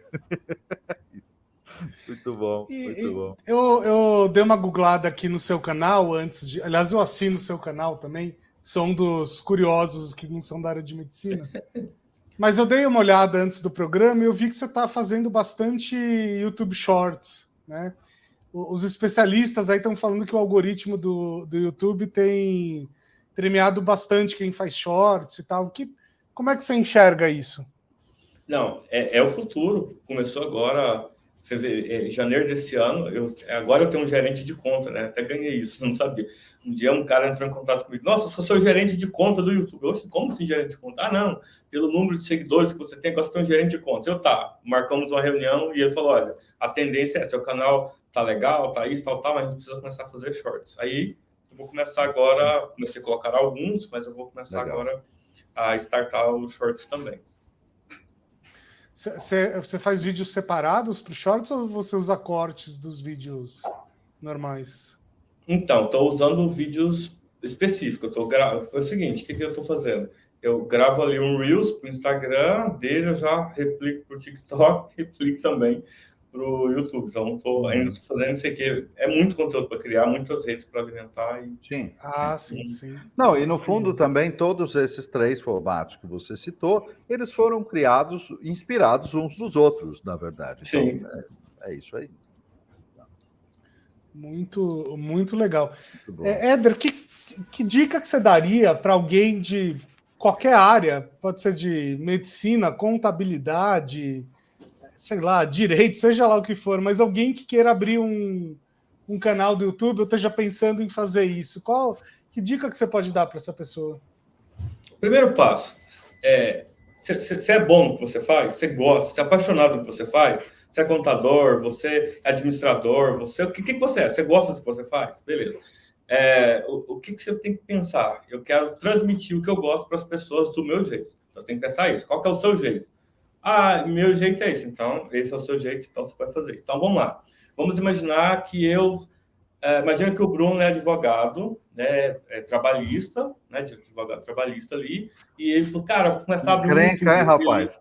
Muito bom, muito bom. Eu dei uma googlada aqui no seu canal antes de... Aliás, eu assino o seu canal também. Sou um dos curiosos que não são da área de medicina. Mas eu dei uma olhada antes do programa e eu vi que você está fazendo bastante YouTube Shorts, né? Os especialistas aí estão falando que o algoritmo do YouTube tem premiado bastante quem faz shorts e tal. Como é que você enxerga isso? Não, é o futuro. Começou agora, janeiro desse ano. Agora eu tenho um gerente de conta, né? Até ganhei isso, não sabia. Um dia um cara entrou em contato comigo. Nossa, eu sou seu gerente de conta do YouTube. Eu, como assim gerente de conta? Ah, não. Pelo número de seguidores que você tem, agora você tem um gerente de conta. Marcamos uma reunião e ele falou, olha, a tendência seu canal tá legal, tá isso, tal, mas a gente precisa começar a fazer shorts. Aí eu vou começar agora, comecei a colocar alguns, mas eu vou começar agora a startar os shorts também. Você faz vídeos separados para os shorts ou você usa cortes dos vídeos normais? Então, estou usando vídeos específicos. É o seguinte, o que eu estou fazendo? Eu gravo ali um Reels para o Instagram, dele eu já replico para o TikTok, replico também para o YouTube. Então, ainda estou fazendo isso aqui. É muito conteúdo para criar, muitas redes para alimentar. Sim. Sim. Não, e no fundo também todos esses 3 formatos que você citou, eles foram criados, inspirados uns dos outros, na verdade. Então, sim. É isso aí. Muito, muito legal. Éder, que dica que você daria para alguém de qualquer área, pode ser de medicina, contabilidade, sei lá, direito, seja lá o que for, mas alguém que queira abrir um canal do YouTube ou esteja pensando em fazer isso, que dica que você pode dar para essa pessoa? Primeiro passo, você é bom no que você faz? Você gosta? Você é apaixonado no que você faz? Você é contador? Você é administrador? O que você é? Você gosta do que você faz? Beleza. O que você tem que pensar? Eu quero transmitir o que eu gosto para as pessoas do meu jeito. Então, você tem que pensar isso. Qual que é o seu jeito? Ah, meu jeito é esse. Então, esse é o seu jeito, então você vai fazer isso. Então, vamos lá. Vamos imaginar que imagina que o Bruno é advogado, né, trabalhista, né, advogado trabalhista ali, e ele falou, cara, vou começar a abrir um YouTube. Rapaz?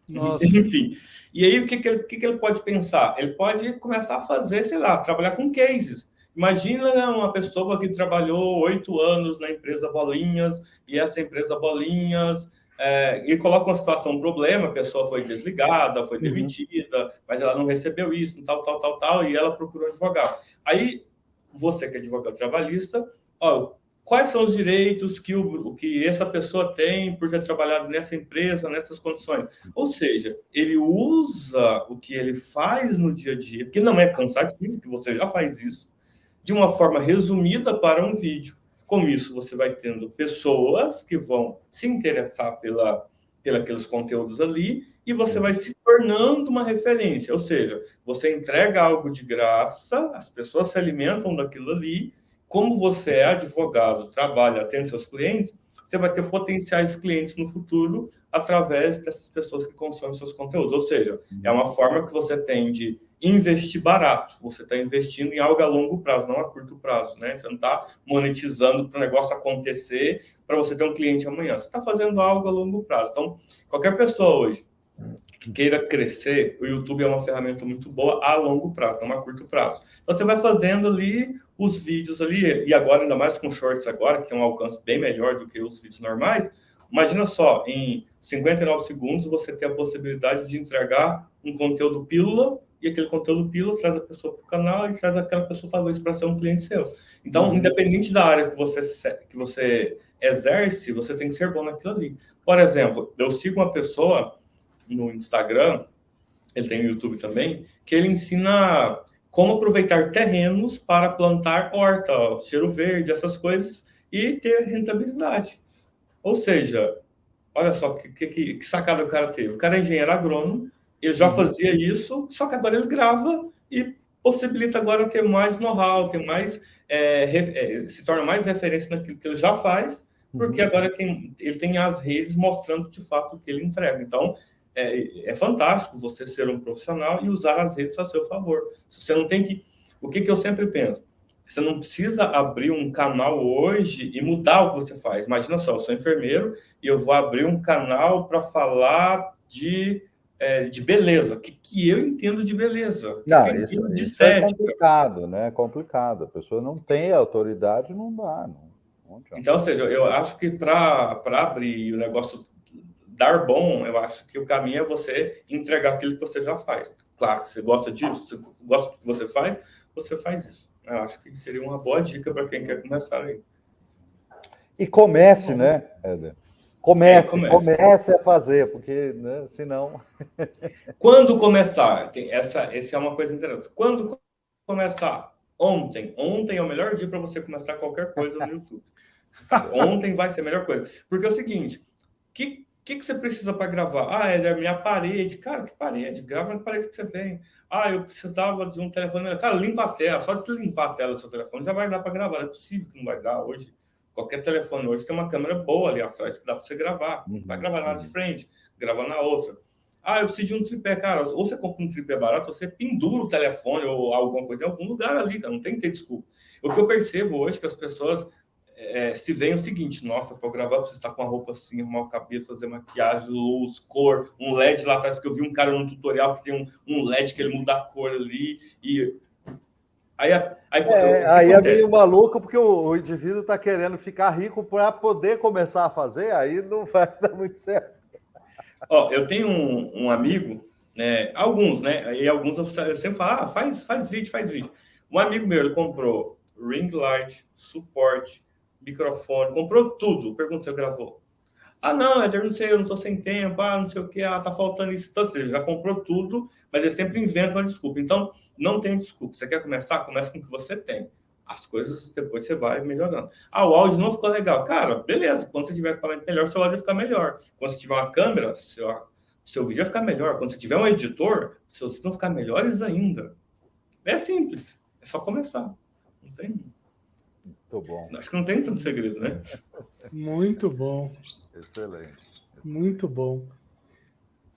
Nossa. Enfim. E aí, o que ele pode pensar? Ele pode começar a fazer, sei lá, trabalhar com cases. Imagina uma pessoa que trabalhou 8 anos na empresa Bolinhas, e essa empresa Bolinhas... e coloca uma situação, um problema, a pessoa foi desligada, foi demitida, mas ela não recebeu isso, tal, e ela procurou um advogado. Aí, você que é advogado trabalhista, quais são os direitos que essa pessoa tem por ter trabalhado nessa empresa, nessas condições? Ou seja, ele usa o que ele faz no dia a dia, que não é cansativo, que você já faz isso, de uma forma resumida para um vídeo. Com isso, você vai tendo pessoas que vão se interessar pelos conteúdos ali e você vai se tornando uma referência. Ou seja, você entrega algo de graça, as pessoas se alimentam daquilo ali. Como você é advogado, trabalha, atende seus clientes, você vai ter potenciais clientes no futuro através dessas pessoas que consomem seus conteúdos. Ou seja, é uma forma que você tem de investir barato. Você está investindo em algo a longo prazo, não a curto prazo, né? Você não está monetizando para o negócio acontecer para você ter um cliente amanhã. Você está fazendo algo a longo prazo. Então, qualquer pessoa hoje que queira crescer, o YouTube é uma ferramenta muito boa a longo prazo, não a curto prazo. Então, você vai fazendo ali os vídeos ali, e agora, ainda mais com Shorts agora, que tem um alcance bem melhor do que os vídeos normais, imagina só, em 59 segundos, você tem a possibilidade de entregar um conteúdo pílula, e aquele conteúdo pílula traz a pessoa para o canal e traz aquela pessoa, talvez, para ser um cliente seu. Então, independente da área que você exerce, você tem que ser bom naquilo ali. Por exemplo, eu sigo uma pessoa no Instagram, ele tem no YouTube também, que ele ensina como aproveitar terrenos para plantar horta, cheiro verde, essas coisas, e ter rentabilidade. Ou seja, olha só que sacada o cara teve. O cara é engenheiro agrônomo, ele já fazia isso, só que agora ele grava e possibilita agora ter mais know-how, ter mais, se torna mais referência naquilo que ele já faz, porque agora ele tem as redes mostrando de fato o que ele entrega. Então, é fantástico você ser um profissional e usar as redes a seu favor. Você não tem que... O que eu sempre penso? Você não precisa abrir um canal hoje e mudar o que você faz. Imagina só, eu sou enfermeiro e eu vou abrir um canal para falar de beleza. O que eu entendo de beleza? Não, isso é complicado, né? É complicado. A pessoa não tem autoridade, não dá. Não então, ou seja, eu acho que para abrir o negócio dar bom, eu acho que o caminho é você entregar aquilo que você já faz. Claro, você gosta disso, você gosta do que você faz isso. Eu acho que seria uma boa dica para quem quer começar aí. E comece, né, Éder? Comece a fazer, porque, né, senão... Quando começar? Essa é uma coisa interessante. Quando começar? Ontem. Ontem é o melhor dia para você começar qualquer coisa no YouTube. Ontem vai ser a melhor coisa. Porque é o seguinte, o que você precisa para gravar? É minha parede. Cara, que parede? Grava na parede que você tem. Eu precisava de um telefone. Cara, limpa a tela. Só de limpar a tela do seu telefone já vai dar para gravar. Não é possível que não vai dar hoje. Qualquer telefone hoje tem uma câmera boa ali atrás que dá para você gravar. Vai gravar na de frente, gravar na outra. Eu preciso de um tripé, cara. Ou você compra um tripé barato, ou você pendura o telefone ou alguma coisa em algum lugar ali, cara. Não tem que ter desculpa. O que eu percebo hoje é que as pessoas se veem o seguinte: nossa, para gravar, você está com a roupa assim, arrumar o cabelo, fazer maquiagem, luz, cor, um LED lá atrás, porque eu vi um cara no tutorial que tem um LED que ele muda a cor ali, e aí é meio maluco, porque o indivíduo está querendo ficar rico para poder começar a fazer, aí não vai dar muito certo. Eu tenho um amigo, né, alguns, né, e alguns eu sempre falo, faz vídeo. Um amigo meu, ele comprou ring light, suporte, microfone, comprou tudo. Pergunta se eu gravou. Não, eu não sei, eu não estou sem tempo, não sei o que, tá faltando isso. Então, ele já comprou tudo, mas ele sempre inventa uma desculpa. Então, não tem desculpa. Você quer começar? Comece com o que você tem. As coisas, depois você vai melhorando. O áudio não ficou legal. Cara, beleza. Quando você tiver equipamento melhor, seu áudio vai ficar melhor. Quando você tiver uma câmera, seu vídeo vai ficar melhor. Quando você tiver um editor, seus vídeos vão ficar melhores ainda. É simples. É só começar. Não tem... Muito bom. Acho que não tem tanto segredo, né? Muito bom. Excelente. Muito bom.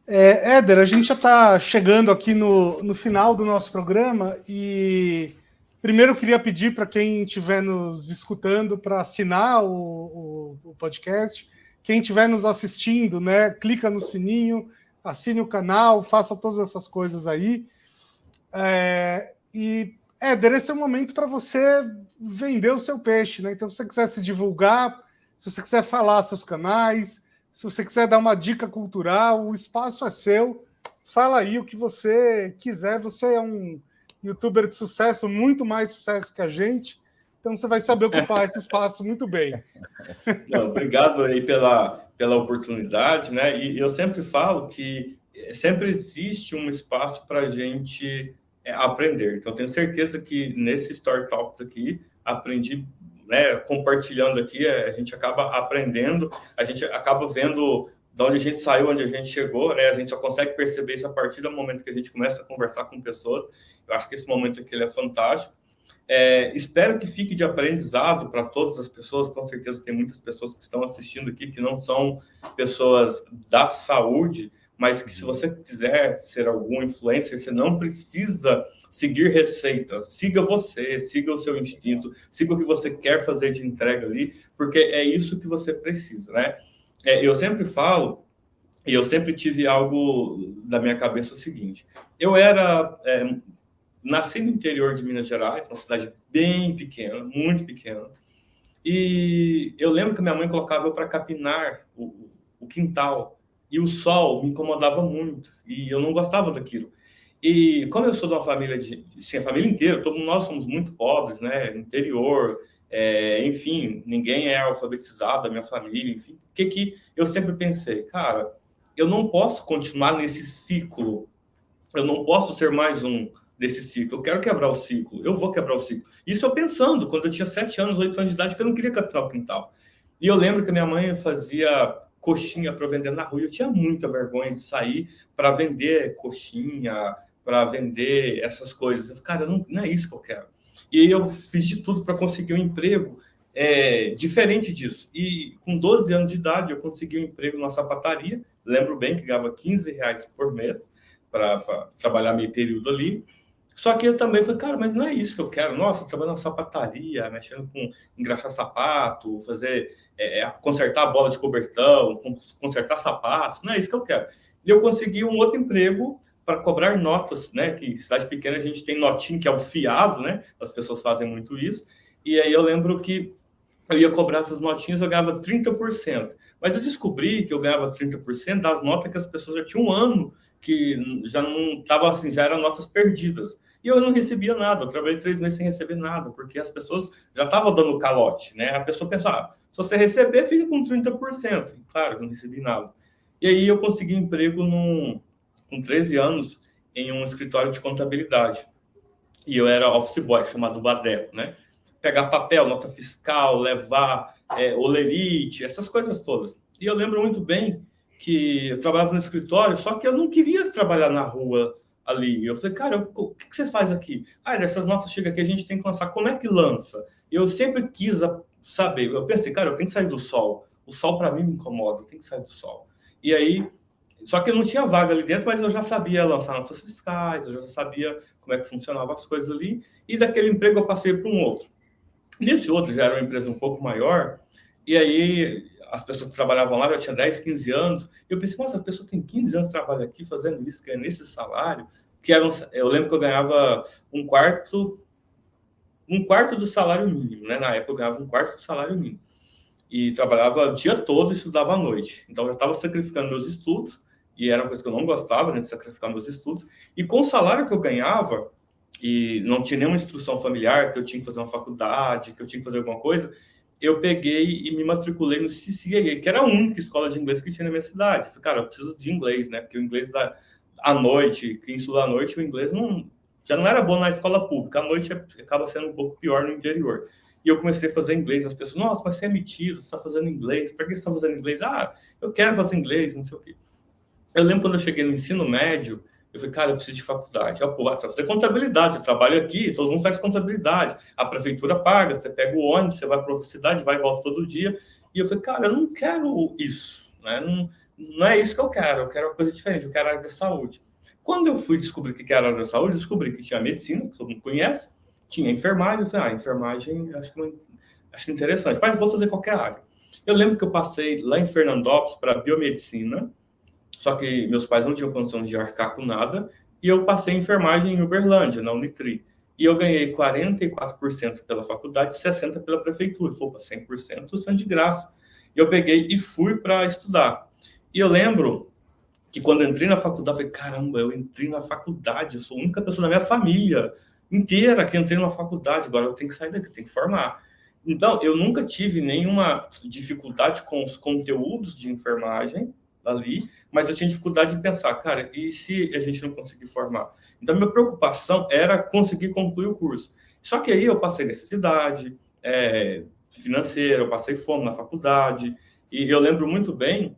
Éder, a gente já está chegando aqui no final do nosso programa e primeiro eu queria pedir para quem estiver nos escutando para assinar o podcast. Quem estiver nos assistindo, né, clica no sininho, assine o canal, faça todas essas coisas aí. Éder, esse é o momento para você vender o seu peixe, né? Então, se você quiser se divulgar, se você quiser falar seus canais, se você quiser dar uma dica cultural, o espaço é seu. Fala aí o que você quiser. Você é um youtuber de sucesso, muito mais sucesso que a gente. Então, você vai saber ocupar esse espaço muito bem. Obrigado aí pela oportunidade, né? E eu sempre falo que sempre existe um espaço para a gente aprender. Então, tenho certeza que nesse Story Talks aqui, aprendi, né, compartilhando aqui, a gente acaba aprendendo, a gente acaba vendo de onde a gente saiu, onde a gente chegou, né? A gente só consegue perceber isso a partir do momento que a gente começa a conversar com pessoas. Eu acho que esse momento aqui ele é fantástico. Espero que fique de aprendizado para todas as pessoas. Com certeza tem muitas pessoas que estão assistindo aqui que não são pessoas da saúde, mas que se você quiser ser algum influencer, você não precisa seguir receitas. Siga você, siga o seu instinto, siga o que você quer fazer de entrega ali, porque é isso que você precisa, né? Eu sempre falo E eu sempre tive algo da minha cabeça o seguinte: eu nasci no interior de Minas Gerais, uma cidade bem pequena, muito pequena, e eu lembro que minha mãe colocava eu para capinar o quintal, e o sol me incomodava muito, e eu não gostava daquilo. E como eu sou de uma família sim, a família inteira, todos nós somos muito pobres, né? Interior, enfim, ninguém é alfabetizado da minha família, enfim. O que eu sempre pensei, cara, eu não posso continuar nesse ciclo, eu não posso ser mais um desse ciclo, eu quero quebrar o ciclo, eu vou quebrar o ciclo. Isso eu pensando, quando eu tinha 7 anos, 8 anos de idade, que eu não queria capinar o quintal. E eu lembro que minha mãe fazia coxinha para vender na rua, e eu tinha muita vergonha de sair para vender coxinha, para vender essas coisas. Eu falei, cara, não é isso que eu quero. E aí eu fiz de tudo para conseguir um emprego diferente disso. E com 12 anos de idade, eu consegui um emprego numa sapataria. Lembro bem que ganhava R$ 15 por mês para trabalhar meio período ali. Só que eu também falei, cara, mas não é isso que eu quero. Nossa, trabalhando na sapataria, mexendo com engraxar sapato, fazer, consertar a bola de cobertão, consertar sapatos, não é isso que eu quero. E eu consegui um outro emprego para cobrar notas, né? Que em cidade pequena a gente tem notinha, que é o fiado, né? As pessoas fazem muito isso. E aí eu lembro que eu ia cobrar essas notinhas, eu ganhava 30%. Mas eu descobri que eu ganhava 30% das notas que as pessoas já tinham um ano, que já não estava assim, já eram notas perdidas. E eu não recebia nada, eu trabalhei 3 meses sem receber nada, porque as pessoas já estavam dando calote, né? A pessoa pensava, se você receber, fica com 30%. E, claro, eu não recebi nada. E aí eu consegui emprego com 13 anos em um escritório de contabilidade. E eu era office boy, chamado Badeco, né? Pegar papel, nota fiscal, levar olerite, essas coisas todas. E eu lembro muito bem que eu trabalhava no escritório, só que eu não queria trabalhar na rua ali. Eu falei, cara, o que você faz aqui? Ah, essas notas chegam aqui, a gente tem que lançar. Como é que lança? Eu sempre quis saber. Eu pensei, cara, eu tenho que sair do sol. O sol, para mim, me incomoda. Eu tenho que sair do sol. E aí, só que eu não tinha vaga ali dentro, mas eu já sabia lançar notas fiscais, eu já sabia como é que funcionavam as coisas ali. E daquele emprego eu passei para um outro. Nesse outro já era uma empresa um pouco maior, e aí as pessoas que trabalhavam lá, eu tinha 10, 15 anos, e eu pensei, nossa, a pessoa tem 15 anos trabalhando aqui, fazendo isso, ganhando esse salário, eu lembro que eu ganhava um quarto do salário mínimo, né? Na época eu ganhava um quarto do salário mínimo. E trabalhava o dia todo e estudava à noite. Então eu já estava sacrificando meus estudos, e era uma coisa que eu não gostava, né, de sacrificar meus estudos, e com o salário que eu ganhava, e não tinha nenhuma instrução familiar, que eu tinha que fazer uma faculdade, que eu tinha que fazer alguma coisa, eu peguei e me matriculei no CCAA, que era a única escola de inglês que tinha na minha cidade. Eu falei, cara, eu preciso de inglês, né? Porque o inglês à noite, quem estuda à noite, o inglês já não era bom na escola pública. À noite acaba sendo um pouco pior no interior. E eu comecei a fazer inglês. As pessoas, nossa, mas você é metido, você está fazendo inglês. Para que você está fazendo inglês? Ah, eu quero fazer inglês, não sei o quê. Eu lembro quando eu cheguei no ensino médio, eu falei, cara, eu preciso de faculdade. Pô, você vai fazer contabilidade, eu trabalho aqui, todo mundo faz contabilidade. A prefeitura paga, você pega o ônibus, você vai para outra cidade, vai e volta todo dia. E eu falei, cara, eu não quero isso, né? Não é isso que eu quero uma coisa diferente, eu quero a área da saúde. Quando eu fui descobrir o que era a área da saúde, eu descobri que tinha medicina, que todo mundo conhece, tinha enfermagem, eu falei, enfermagem, acho interessante, mas vou fazer qualquer área. Eu lembro que eu passei lá em Fernandópolis para biomedicina, só que meus pais não tinham condição de arcar com nada, e eu passei em enfermagem em Uberlândia, na Unitri. E eu ganhei 44% pela faculdade e 60% pela prefeitura. Foi para 100%, sendo de graça. E eu peguei e fui para estudar. E eu lembro que quando eu entrei na faculdade, eu falei, caramba, eu entrei na faculdade, eu sou a única pessoa da minha família inteira que entrei na faculdade, agora eu tenho que sair daqui, eu tenho que formar. Então, eu nunca tive nenhuma dificuldade com os conteúdos de enfermagem ali, mas eu tinha dificuldade de pensar, cara, e se a gente não conseguir formar? Então, minha preocupação era conseguir concluir o curso. Só que aí eu passei necessidade financeira, eu passei fome na faculdade, e eu lembro muito bem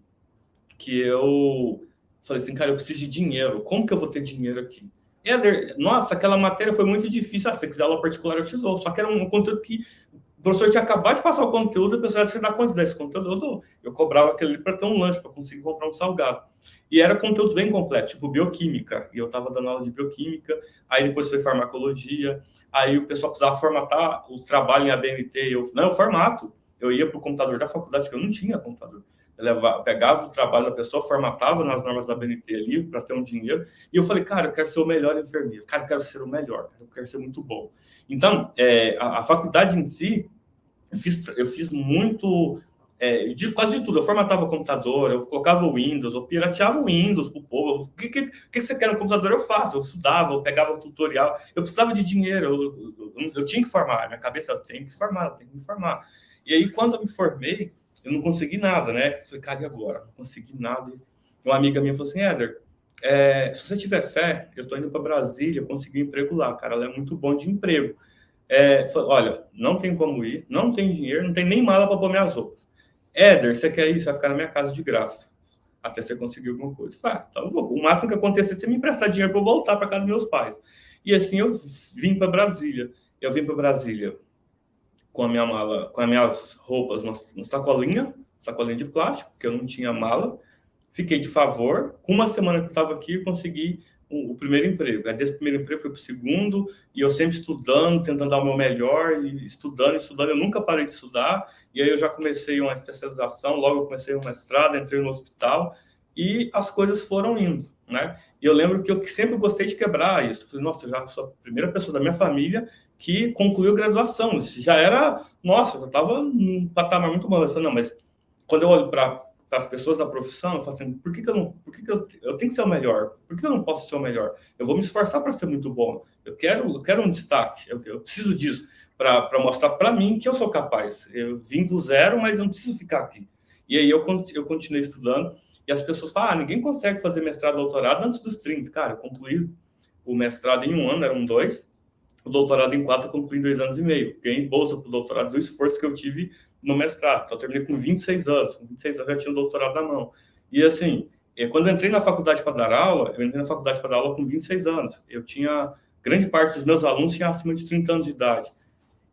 que eu falei assim, cara, eu preciso de dinheiro, como que eu vou ter dinheiro aqui? Éder, nossa, aquela matéria foi muito difícil, se você quiser aula particular eu te dou, só que era um conteúdo que o professor tinha acabado de passar o conteúdo, a pessoa disse, dá quanto desse conteúdo? Eu cobrava aquele para ter um lanche, para conseguir comprar um salgado. E era conteúdo bem completo, tipo bioquímica. E eu estava dando aula de bioquímica, aí depois foi farmacologia, aí o pessoal precisava formatar o trabalho em ABNT. Eu formato. Eu ia para o computador da faculdade, que eu não tinha computador. Pegava o trabalho da pessoa, formatava nas normas da BNT ali para ter um dinheiro, e eu falei, cara, eu quero ser o melhor enfermeiro, cara, eu quero ser o melhor, eu quero ser muito bom. Então, a faculdade em si, eu fiz muito, quase de tudo. Eu formatava o computador, eu colocava o Windows, eu pirateava o Windows para o povo. O que você quer no computador? Eu faço. Eu estudava, eu pegava o tutorial. Eu precisava de dinheiro, eu tinha que formar. Minha cabeça, eu tenho que me formar. E aí, quando eu me formei, eu não consegui nada, né? Eu falei, cara, e agora? Não consegui nada. E uma amiga minha falou assim, Éder, se você tiver fé, eu tô indo para Brasília, eu consegui um emprego lá, cara, ela é muito bom de emprego. Olha, não tem como ir, não tem dinheiro, não tem nem mala para pôr minhas roupas. Éder, você quer ir? Você vai ficar na minha casa de graça, até você conseguir alguma coisa. Então eu vou. O máximo que acontecer é você me emprestar dinheiro para eu voltar para casa dos meus pais. E assim eu vim para Brasília. Eu vim para Brasília com a minha mala, com as minhas roupas, uma sacolinha de plástico, porque eu não tinha mala. Fiquei de favor. Com uma semana que eu estava aqui, eu consegui o primeiro emprego. Aí desse primeiro emprego foi para o segundo, e eu sempre estudando, tentando dar o meu melhor, e estudando. Eu nunca parei de estudar, e aí eu já comecei uma especialização, logo eu comecei um mestrado, entrei no hospital, e as coisas foram indo, né? E eu lembro que eu sempre gostei de quebrar isso. Eu falei, nossa, eu já sou a primeira pessoa da minha família que concluiu graduação. Isso já era, nossa, eu estava num patamar muito bom. Eu falei, não, mas quando eu olho para as pessoas da profissão, eu falo assim, por que eu tenho que ser o melhor? Por que eu não posso ser o melhor? Eu vou me esforçar para ser muito bom. Eu quero um destaque, eu preciso disso para mostrar para mim que eu sou capaz. Eu vim do zero, mas eu não preciso ficar aqui. E aí eu continuei estudando, e as pessoas falam, ninguém consegue fazer mestrado, doutorado antes dos 30. Cara, eu concluí o mestrado em 1 ano, eram 2, o doutorado em 4 eu concluí em 2 anos e meio. Ganhei bolsa para o doutorado do esforço que eu tive no mestrado. Então, eu terminei com 26 anos. Com 26 anos, eu já tinha o doutorado na mão. E, assim, quando eu entrei na faculdade para dar aula, eu entrei na faculdade para dar aula com 26 anos. Eu tinha... Grande parte dos meus alunos tinha acima de 30 anos de idade.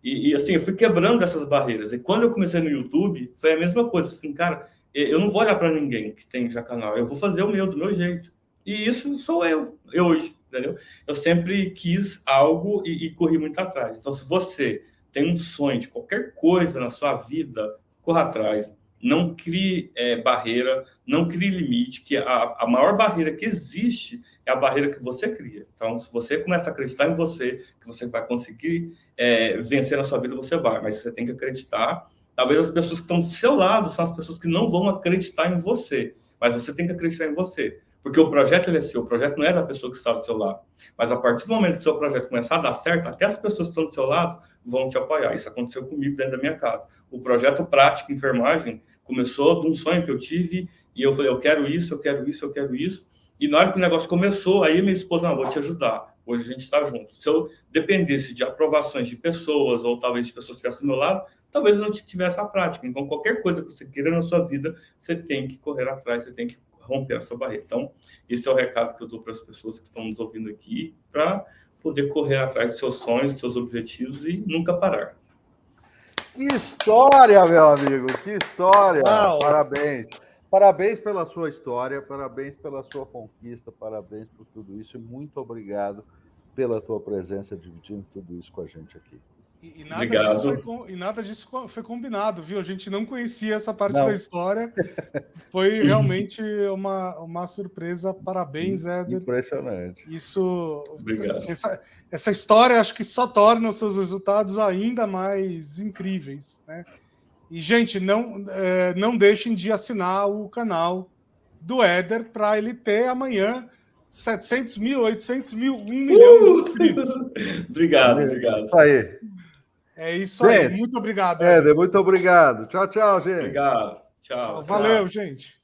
E assim, eu fui quebrando essas barreiras. E quando eu comecei no YouTube, foi a mesma coisa. Assim, cara, eu não vou olhar para ninguém que tem já canal. Eu vou fazer o meu, do meu jeito. E isso sou eu hoje, entendeu? Eu sempre quis algo e corri muito atrás. Então, se você tem um sonho de qualquer coisa na sua vida, corra atrás. Não crie barreira, não crie limite, que a maior barreira que existe é a barreira que você cria. Então, se você começa a acreditar em você, que você vai conseguir vencer na sua vida, você vai. Mas você tem que acreditar. Talvez as pessoas que estão do seu lado são as pessoas que não vão acreditar em você. Mas você tem que acreditar em você. Porque o projeto é seu, o projeto não é da pessoa que está do seu lado. Mas a partir do momento que o seu projeto começar a dar certo, até as pessoas que estão do seu lado vão te apoiar. Isso aconteceu comigo dentro da minha casa. O projeto Prático Enfermagem começou de um sonho que eu tive, e eu falei, eu quero isso, eu quero isso, eu quero isso. E na hora que o negócio começou, aí minha esposa, não, vou te ajudar. Hoje a gente está junto. Se eu dependesse de aprovações de pessoas, ou talvez de pessoas que estivessem do meu lado, talvez eu não tivesse a prática. Então, qualquer coisa que você queira na sua vida, você tem que correr atrás, você tem que romper essa barreira. Então, esse é o recado que eu dou para as pessoas que estão nos ouvindo aqui, para poder correr atrás dos seus sonhos, dos seus objetivos e nunca parar. Que história, meu amigo, que história! Uau. Parabéns. Parabéns pela sua história, parabéns pela sua conquista, parabéns por tudo isso e muito obrigado pela tua presença, dividindo tudo isso com a gente aqui. E nada disso foi combinado, viu? A gente não conhecia essa parte da história. Foi realmente uma surpresa. Parabéns, Éder. Impressionante. Isso. Obrigado. Essa história acho que só torna os seus resultados ainda mais incríveis, né? E, gente, não deixem de assinar o canal do Éder para ele ter amanhã 700 mil, 800 mil, 1 milhão de inscritos. Obrigado. Isso aí. É isso aí. Muito obrigado, Éder. Muito obrigado. Tchau, gente. Obrigado. Tchau. Valeu, gente.